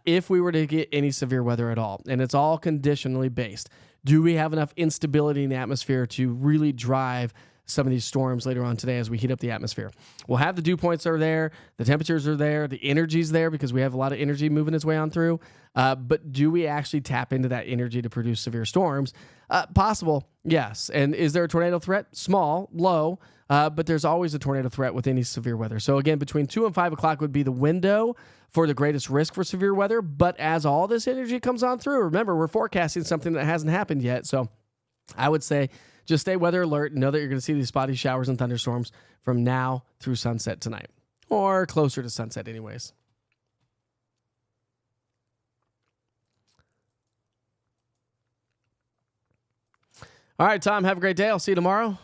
if we were to get any severe weather at all. And it's all conditionally based. Do we have enough instability in the atmosphere to really drive some of these storms later on today as we heat up the atmosphere? We'll have the dew points are there, the temperatures are there, the energy's there because we have a lot of energy moving its way on through. But do we actually tap into that energy to produce severe storms? Possible, yes. And is there a tornado threat? Small, low, but there's always a tornado threat with any severe weather. So again, between 2 and 5 o'clock would be the window for the greatest risk for severe weather. But as all this energy comes on through, remember, we're forecasting something that hasn't happened yet. So I would say just stay weather alert and know that you're going to see these spotty showers and thunderstorms from now through sunset tonight, or closer to sunset anyways. All right, Tom, have a great day. I'll see you tomorrow.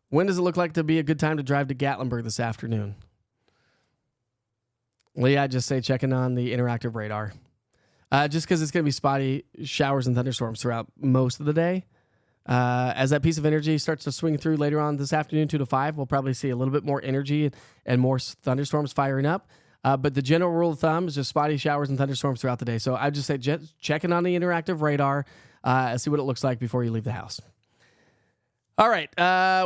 When does it look like to be a good time to drive to Gatlinburg this afternoon? Leah, just say checking on the interactive radar. Just because it's going to be spotty showers and thunderstorms throughout most of the day. As that piece of energy starts to swing through later on this afternoon, 2 to 5, we'll probably see a little bit more energy and more thunderstorms firing up. But the general rule of thumb is just spotty showers and thunderstorms throughout the day. So I'd just say checking on the interactive radar, see what it looks like before you leave the house. All right.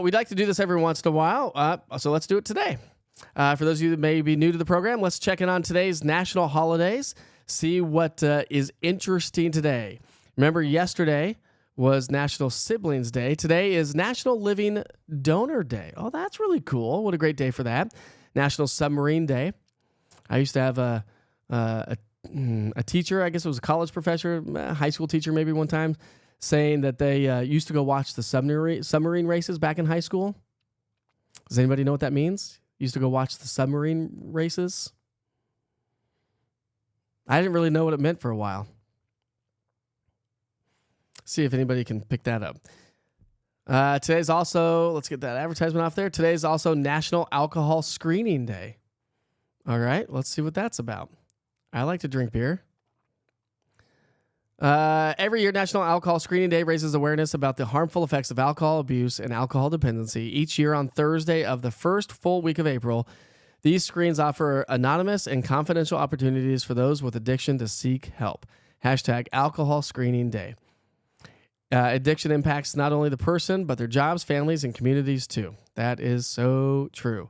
We'd like to do this every once in a while, so let's do it today. For those of you that may be new to the program, let's check in on today's national holidays, see what is interesting today. Remember, yesterday was National Siblings Day. Today is National Living Donor Day. Oh, that's really cool. What a great day for that. National Submarine Day. I used to have a teacher, I guess it was a college professor, a high school teacher maybe one time, saying that they used to go watch the submarine races back in high school. Does anybody know what that means? Used to go watch the submarine races? I didn't really know what it meant for a while. See if anybody can pick that up. Today's also, let's get that advertisement off there. Today's also National Alcohol Screening Day. All right, let's see what that's about. I like to drink beer. Every year, National Alcohol Screening Day raises awareness about the harmful effects of alcohol abuse and alcohol dependency. Each year on Thursday of the first full week of April, these screens offer anonymous and confidential opportunities for those with addiction to seek help. Hashtag Alcohol Screening Day. Addiction impacts not only the person, but their jobs, families, and communities too. That is so true.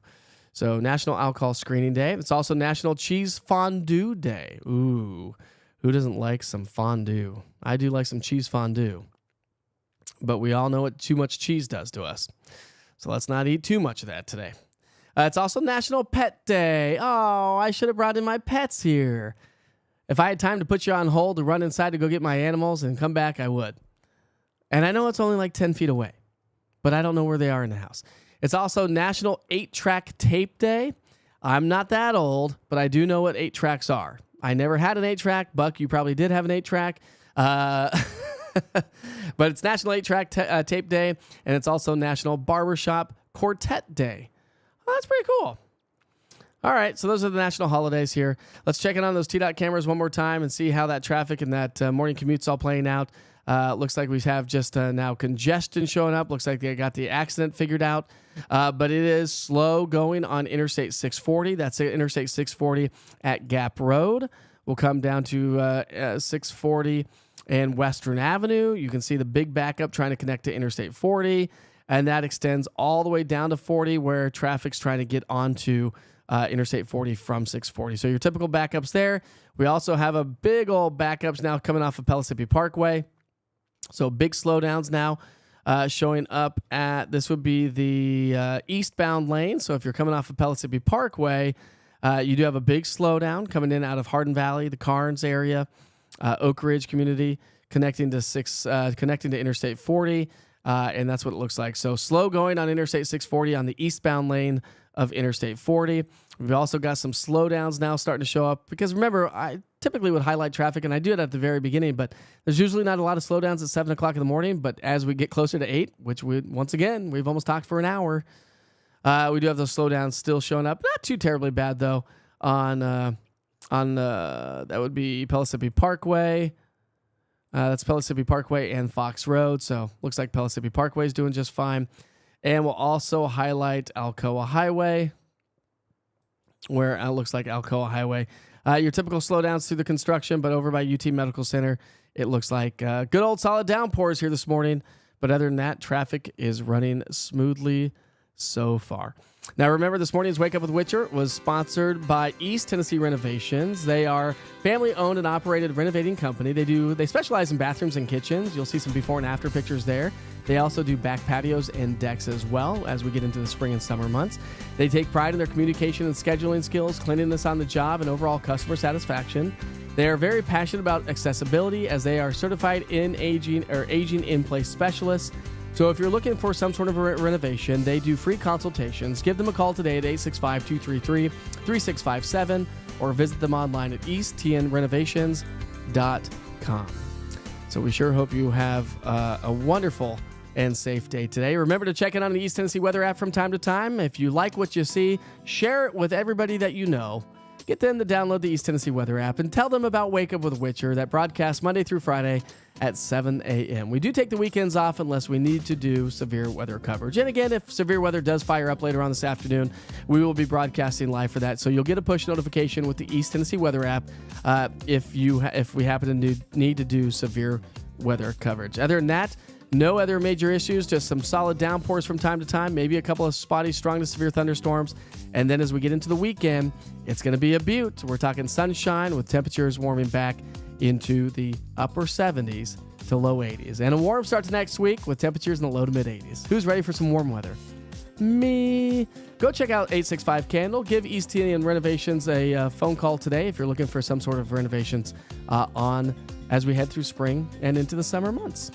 So National Alcohol Screening Day. It's also National Cheese Fondue Day. Ooh, who doesn't like some fondue? I do like some cheese fondue. But we all know what too much cheese does to us. So let's not eat too much of that today. It's also National Pet Day. Oh, I should have brought in my pets here. If I had time to put you on hold to run inside to go get my animals and come back, I would. And I know it's only like 10 feet away, but I don't know where they are in the house. It's also National 8-Track Tape Day. I'm not that old, but I do know what 8-tracks are. I never had an 8-track. Buck, you probably did have an 8-track. But it's National 8-Track Tape Day, and it's also National Barbershop Quartet Day. Oh, that's pretty cool. All right, so those are the national holidays here. Let's check in on those TDOT cameras one more time and see how that traffic and that morning commute's all playing out. Looks like we have just now congestion showing up. Looks like they got the accident figured out. But it is slow going on Interstate 640. That's Interstate 640 at Gap Road. We'll come down to 640 and Western Avenue. You can see the big backup trying to connect to Interstate 40. And that extends all the way down to 40 where traffic's trying to get onto Interstate 40 from 640. So your typical backups there. We also have a big old backups now coming off of Pellissippi Parkway. So big slowdowns now showing up at, this would be the eastbound lane. So if you're coming off of Pellissippi Parkway, you do have a big slowdown coming in out of Hardin Valley, the Carnes area, Oak Ridge community, connecting to Interstate 40. And that's what it looks like. So slow going on Interstate 640 on the eastbound lane of Interstate 40. We've also got some slowdowns now starting to show up because remember, I typically would highlight traffic and I do it at the very beginning, but there's usually not a lot of slowdowns at 7 o'clock in the morning. But as we get closer to 8, which once again, we've almost talked for an hour, we do have those slowdowns still showing up. Not too terribly bad though on that would be Pellissippi Parkway. That's Pellissippi Parkway and Fox Road. So looks like Pellissippi Parkway is doing just fine. And we'll also highlight Alcoa Highway, where it looks like Alcoa Highway. Your typical slowdowns through the construction, but over by UT Medical Center, it looks like good old solid downpours here this morning. But other than that, traffic is running smoothly so far. Now, remember, this morning's Wake Up with Witcher was sponsored by East Tennessee Renovations. They are family-owned and operated renovating company. They specialize in bathrooms and kitchens. You'll see some before and after pictures there. They also do back patios and decks as well as we get into the spring and summer months. They take pride in their communication and scheduling skills, cleanliness on the job, and overall customer satisfaction. They are very passionate about accessibility as they are certified aging in place specialists. So if you're looking for some sort of a renovation, they do free consultations. Give them a call today at 865-233-3657 or visit them online at easttnrenovations.com. So we sure hope you have a wonderful and safe day today. Remember to check in on the East Tennessee Weather app from time to time. If you like what you see, share it with everybody that you know. Get them to download the East Tennessee Weather app and tell them about Wake Up with Witcher that broadcasts Monday through Friday at 7 a.m. We do take the weekends off unless we need to do severe weather coverage. And again, if severe weather does fire up later on this afternoon, we will be broadcasting live for that. So you'll get a push notification with the East Tennessee Weather app if we happen to need to do severe weather coverage. Other than that, no other major issues, just some solid downpours from time to time, maybe a couple of spotty, strong to severe thunderstorms. And then as we get into the weekend, it's going to be a beaut. We're talking sunshine with temperatures warming back into the upper 70s to low 80s. And a warm start to next week with temperatures in the low to mid 80s. Who's ready for some warm weather? Me. Go check out 865 Candle. Give East Indian Renovations a phone call today if you're looking for some sort of renovations on as we head through spring and into the summer months.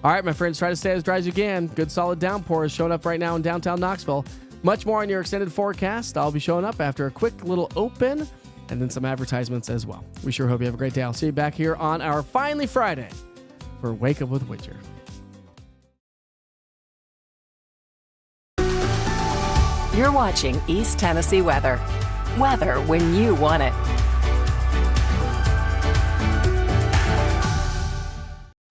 All right, my friends, try to stay as dry as you can. Good solid downpour is showing up right now in downtown Knoxville. Much more on your extended forecast. I'll be showing up after a quick little open and then some advertisements as well. We sure hope you have a great day. I'll see you back here on our Finally Friday for Wake Up with Widger. You're watching East Tennessee Weather. Weather when you want it.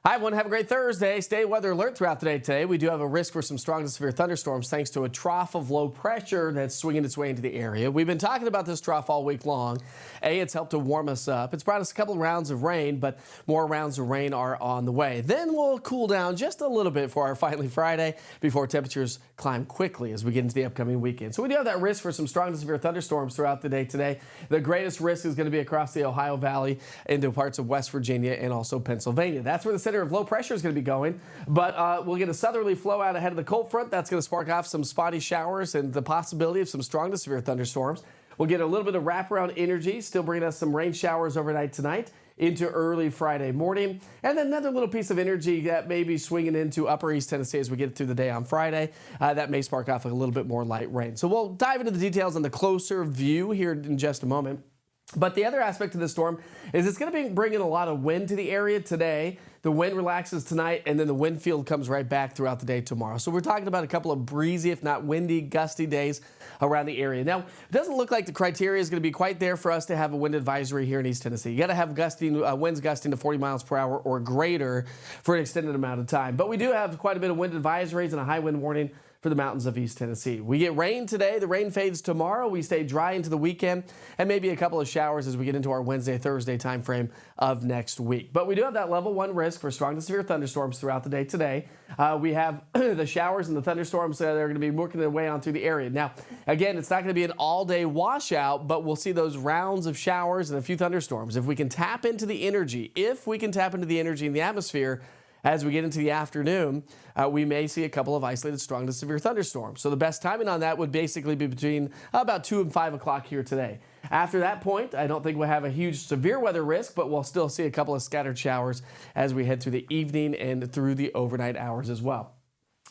Hi, everyone. Have a great Thursday. Stay weather alert throughout the day today. We do have a risk for some strong to severe thunderstorms thanks to a trough of low pressure that's swinging its way into the area. We've been talking about this trough all week long. It's helped to warm us up. It's brought us a couple of rounds of rain, but more rounds of rain are on the way. Then we'll cool down just a little bit for our Finally Friday before temperatures climb quickly as we get into the upcoming weekend. So we do have that risk for some strong to severe thunderstorms throughout the day today. The greatest risk is going to be across the Ohio Valley into parts of West Virginia and also Pennsylvania. That's where the center of low pressure is going to be going, but we'll get a southerly flow out ahead of the cold front. That's going to spark off some spotty showers and the possibility of some strong to severe thunderstorms. We'll get a little bit of wraparound energy, still bringing us some rain showers overnight tonight into early Friday morning. And then another little piece of energy that may be swinging into upper East Tennessee as we get through the day on Friday. That may spark off a little bit more light rain. So we'll dive into the details on the closer view here in just a moment. But the other aspect of the storm is it's going to be bringing a lot of wind to the area today. The wind relaxes tonight, and then the wind field comes right back throughout the day tomorrow. So we're talking about a couple of breezy, if not windy, gusty days around the area. Now, it doesn't look like the criteria is going to be quite there for us to have a wind advisory here in East Tennessee. You got to have winds gusting to 40 miles per hour or greater for an extended amount of time. But we do have quite a bit of wind advisories and a high wind warning for the mountains of East Tennessee. We get rain today. The rain fades tomorrow. We stay dry into the weekend and maybe a couple of showers as we get into our Wednesday, Thursday time frame of next week. But we do have that level 1 risk for strong to severe thunderstorms throughout the day today. We have the showers and the thunderstorms that are going to be working their way on through the area. Now, again, it's not going to be an all-day washout, but we'll see those rounds of showers and a few thunderstorms. If we can tap into the energy in the atmosphere, as we get into the afternoon, we may see a couple of isolated strong to severe thunderstorms. So the best timing on that would basically be between about 2 and 5 o'clock here today. After that point, I don't think we'll have a huge severe weather risk, but we'll still see a couple of scattered showers as we head through the evening and through the overnight hours as well.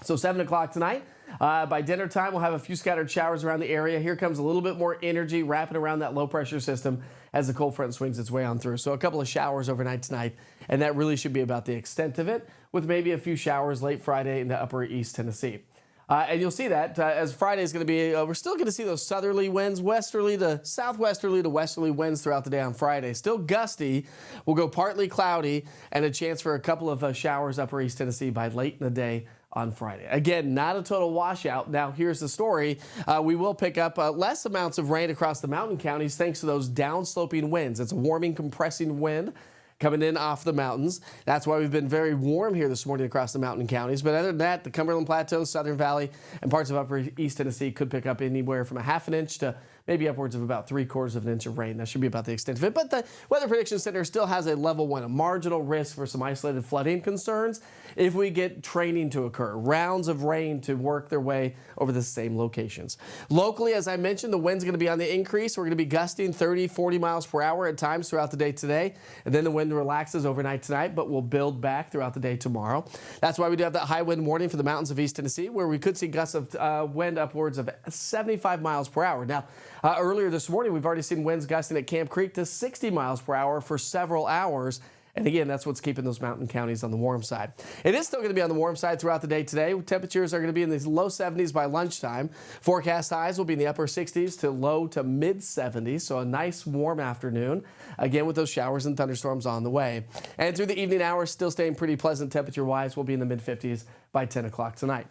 So 7 o'clock tonight, by dinner time, we'll have a few scattered showers around the area. Here comes a little bit more energy wrapping around that low pressure system as the cold front swings its way on through. So a couple of showers overnight tonight, and that really should be about the extent of it, with maybe a few showers late Friday into upper East Tennessee. And you'll see that as Friday is going to be, we're still going to see those southerly winds, westerly to southwesterly to westerly winds throughout the day on Friday. Still gusty. We'll go partly cloudy and a chance for a couple of showers upper East Tennessee by late in the day on Friday. Again, not a total washout. Now, here's the story. We will pick up less amounts of rain across the mountain counties thanks to those downsloping winds. It's a warming, compressing wind coming in off the mountains. That's why we've been very warm here this morning across the mountain counties. But other than that, the Cumberland Plateau, Southern Valley, and parts of upper East Tennessee could pick up anywhere from a half an inch to maybe upwards of about 3/4 of an inch of rain. That should be about the extent of it. But the Weather Prediction Center still has a level 1, a marginal risk for some isolated flooding concerns if we get training to occur, rounds of rain to work their way over the same locations. Locally, as I mentioned, the wind's going to be on the increase. We're going to be gusting 30, 40 miles per hour at times throughout the day today. And then the wind relaxes overnight tonight, but will build back throughout the day tomorrow. That's why we do have that high wind warning for the mountains of East Tennessee, where we could see gusts of wind upwards of 75 miles per hour. Now, earlier this morning, we've already seen winds gusting at Camp Creek to 60 miles per hour for several hours. And again, that's what's keeping those mountain counties on the warm side. It is still going to be on the warm side throughout the day today. Temperatures are going to be in the low 70s by lunchtime. Forecast highs will be in the upper 60s to low to mid 70s. So a nice warm afternoon, again with those showers and thunderstorms on the way. And through the evening hours, still staying pretty pleasant temperature-wise. We'll be in the mid 50s by 10 o'clock tonight.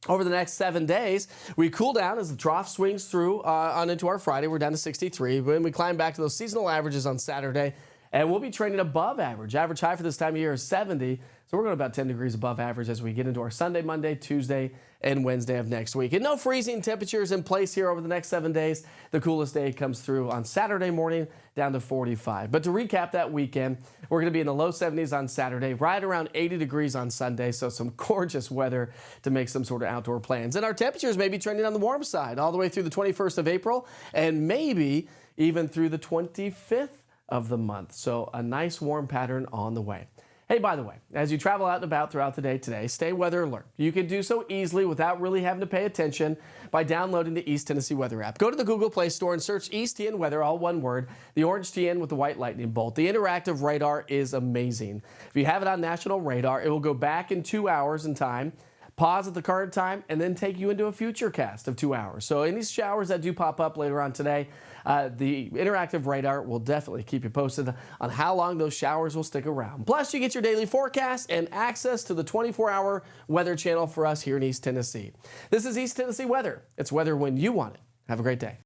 Over the next 7 days, we cool down as the trough swings through on into our Friday. We're down to 63. When we climb back to those seasonal averages on Saturday, And we'll be trending above average. Average high for this time of year is 70. So we're going about 10 degrees above average as we get into our Sunday, Monday, Tuesday, and Wednesday of next week. And no freezing temperatures in place here over the next 7 days. The coolest day comes through on Saturday morning, down to 45. But to recap that weekend, we're going to be in the low 70s on Saturday, right around 80 degrees on Sunday. So some gorgeous weather to make some sort of outdoor plans. And our temperatures may be trending on the warm side all the way through the 21st of April and maybe even through the 25th of the month. So a nice warm pattern on the way. Hey, by the way, as you travel out and about throughout the day today, stay weather alert. You can do so easily without really having to pay attention by downloading the East Tennessee Weather app. Go to the Google Play Store and search East TN Weather, all one word, the orange TN with the white lightning bolt. The interactive radar is amazing. If you have it on national radar, it will go back in 2 hours in time, pause at the current time, and then take you into a future cast of 2 hours. So any showers that do pop up later on today, the interactive radar will definitely keep you posted on how long those showers will stick around. Plus, you get your daily forecast and access to the 24-hour weather channel for us here in East Tennessee. This is East Tennessee Weather. It's weather when you want it. Have a great day.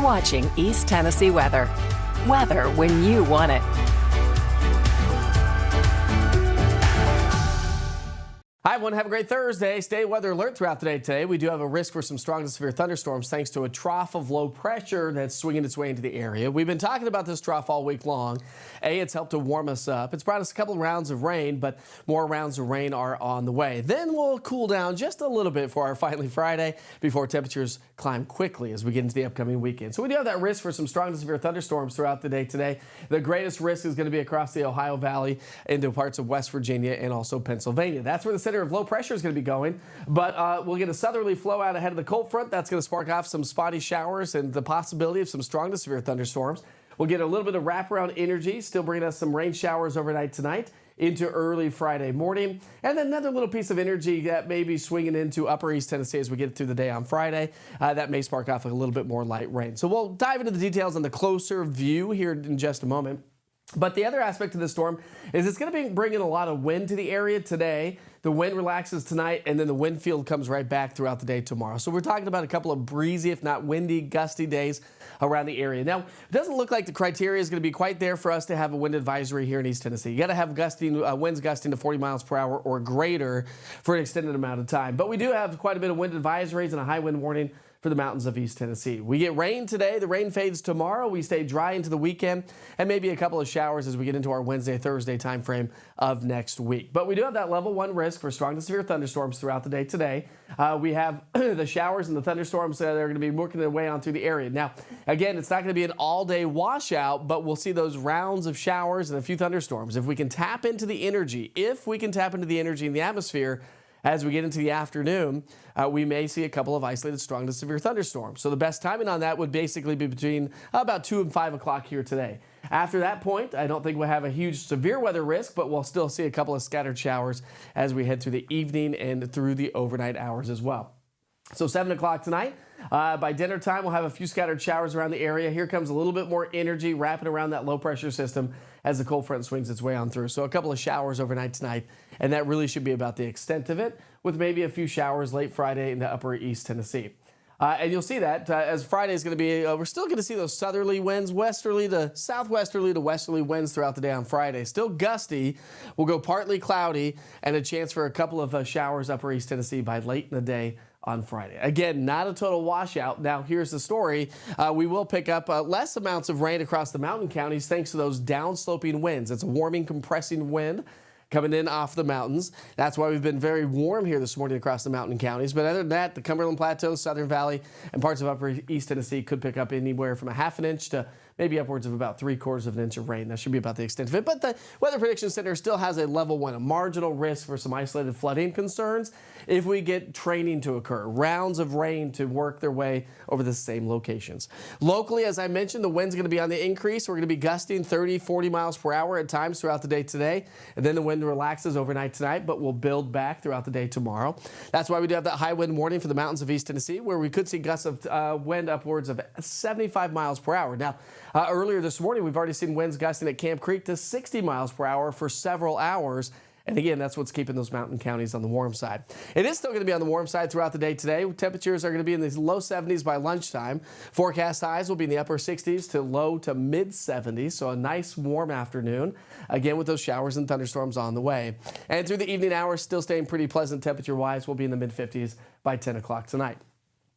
watching East Tennessee weather. Weather when you want it. Hi, everyone. Have a great Thursday. Stay weather alert throughout the day today. We do have a risk for some strong to severe thunderstorms thanks to a trough of low pressure that's swinging its way into the area. We've been talking about this trough all week long. It's helped to warm us up. It's brought us a couple of rounds of rain, but more rounds of rain are on the way. Then we'll cool down just a little bit for our finally Friday before temperatures climb quickly as we get into the upcoming weekend. So we do have that risk for some strong to severe thunderstorms throughout the day today. The greatest risk is going to be across the Ohio Valley into parts of West Virginia and also Pennsylvania. That's where the center of low pressure is going to be going, but we'll get a southerly flow out ahead of the cold front. That's going to spark off some spotty showers and the possibility of some strong to severe thunderstorms. We'll get a little bit of wraparound energy, still bringing us some rain showers overnight tonight into early Friday morning. And then another little piece of energy that may be swinging into upper East Tennessee as we get through the day on Friday. That may spark off a little bit more light rain. So we'll dive into the details on the closer view here in just a moment. But the other aspect of the storm is it's going to be bringing a lot of wind to the area today. The wind relaxes tonight, and then the wind field comes right back throughout the day tomorrow. So we're talking about a couple of breezy, if not windy, gusty days around the area. Now, it doesn't look like the criteria is going to be quite there for us to have a wind advisory here in East Tennessee. You got to have winds gusting to 40 miles per hour or greater for an extended amount of time. But we do have quite a bit of wind advisories and a high wind warning for the mountains of East Tennessee. We get rain today. The rain fades tomorrow. We stay dry into the weekend and maybe a couple of showers as we get into our Wednesday, Thursday timeframe of next week. But we do have that level 1 risk for strong to severe thunderstorms throughout the day today. We have the showers and the thunderstorms that are going to be working their way on through the area. Now, again, it's not going to be an all-day washout, but we'll see those rounds of showers and a few thunderstorms. If we can tap into the energy in the atmosphere, as we get into the afternoon, we may see a couple of isolated strong to severe thunderstorms. So the best timing on that would basically be between about 2 and 5 o'clock here today. After that point, I don't think we'll have a huge severe weather risk, but we'll still see a couple of scattered showers as we head through the evening and through the overnight hours as well. So 7 o'clock tonight, by dinner time, we'll have a few scattered showers around the area. Here comes a little bit more energy wrapping around that low pressure system as the cold front swings its way on through. So a couple of showers overnight tonight, and that really should be about the extent of it, with maybe a few showers late Friday into upper East Tennessee. And you'll see that as Friday is going to be, we're still going to see those southerly winds, westerly to southwesterly to westerly winds throughout the day on Friday. Still gusty. We'll go partly cloudy and a chance for a couple of showers upper East Tennessee by late in the day on Friday. Again, not a total washout. Now, here's the story. We will pick up less amounts of rain across the mountain counties thanks to those downsloping winds. It's a warming, compressing wind coming in off the mountains. That's why we've been very warm here this morning across the mountain counties. But other than that, the Cumberland Plateau, Southern Valley, and parts of upper East Tennessee could pick up anywhere from a half an inch to maybe upwards of about 3/4 of an inch of rain. That should be about the extent of it. But the Weather Prediction Center still has a level 1, a marginal risk for some isolated flooding concerns if we get training to occur, rounds of rain to work their way over the same locations. Locally, as I mentioned, the wind's going to be on the increase. We're going to be gusting 30, 40 miles per hour at times throughout the day today. And then the wind relaxes overnight tonight, but will build back throughout the day tomorrow. That's why we do have that high wind warning for the mountains of East Tennessee, where we could see gusts of wind upwards of 75 miles per hour. Now, earlier this morning, we've already seen winds gusting at Camp Creek to 60 miles per hour for several hours. And again, that's what's keeping those mountain counties on the warm side. It is still going to be on the warm side throughout the day today. Temperatures are going to be in the low 70s by lunchtime. Forecast highs will be in the upper 60s to low to mid 70s. So a nice warm afternoon, again with those showers and thunderstorms on the way. And through the evening hours, still staying pretty pleasant temperature-wise. We'll be in the mid 50s by 10 o'clock tonight.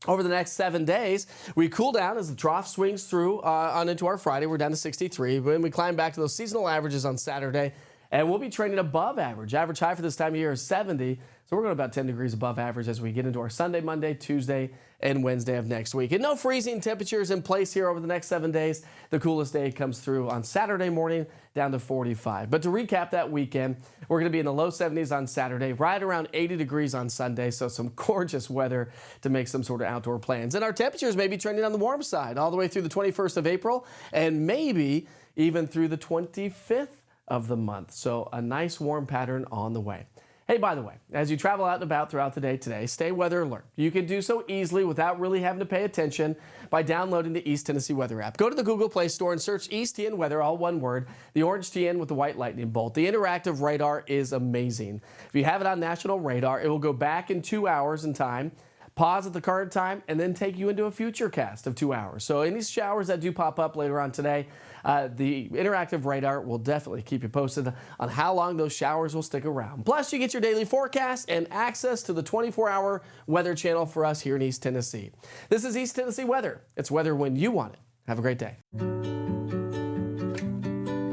Over the next 7 days, we cool down as the trough swings through on into our Friday. We're down to 63. When we climb back to those seasonal averages on Saturday, and we'll be trending above average. Average high for this time of year is 70. So we're going about 10 degrees above average as we get into our Sunday, Monday, Tuesday, and Wednesday of next week. And no freezing temperatures in place here over the next 7 days. The coolest day comes through on Saturday morning down to 45. But to recap that weekend, we're going to be in the low 70s on Saturday, right around 80 degrees on Sunday. So some gorgeous weather to make some sort of outdoor plans. And our temperatures may be trending on the warm side all the way through the 21st of April and maybe even through the 25th of the month. So a nice warm pattern on the way. Hey, by the way, as you travel out and about throughout the day today, stay weather alert. You can do so easily without really having to pay attention by downloading the East Tennessee Weather app. Go to the Google Play Store and search East TN Weather, all one word, the orange TN with the white lightning bolt. The interactive radar is amazing. If you have it on national radar, it will go back in 2 hours in time, pause at the current time, and then take you into a future cast of 2 hours. So any showers that do pop up later on today, the interactive radar will definitely keep you posted on how long those showers will stick around. Plus, you get your daily forecast and access to the 24-hour weather channel for us here in East Tennessee. This is East Tennessee Weather. It's weather when you want it. Have a great day.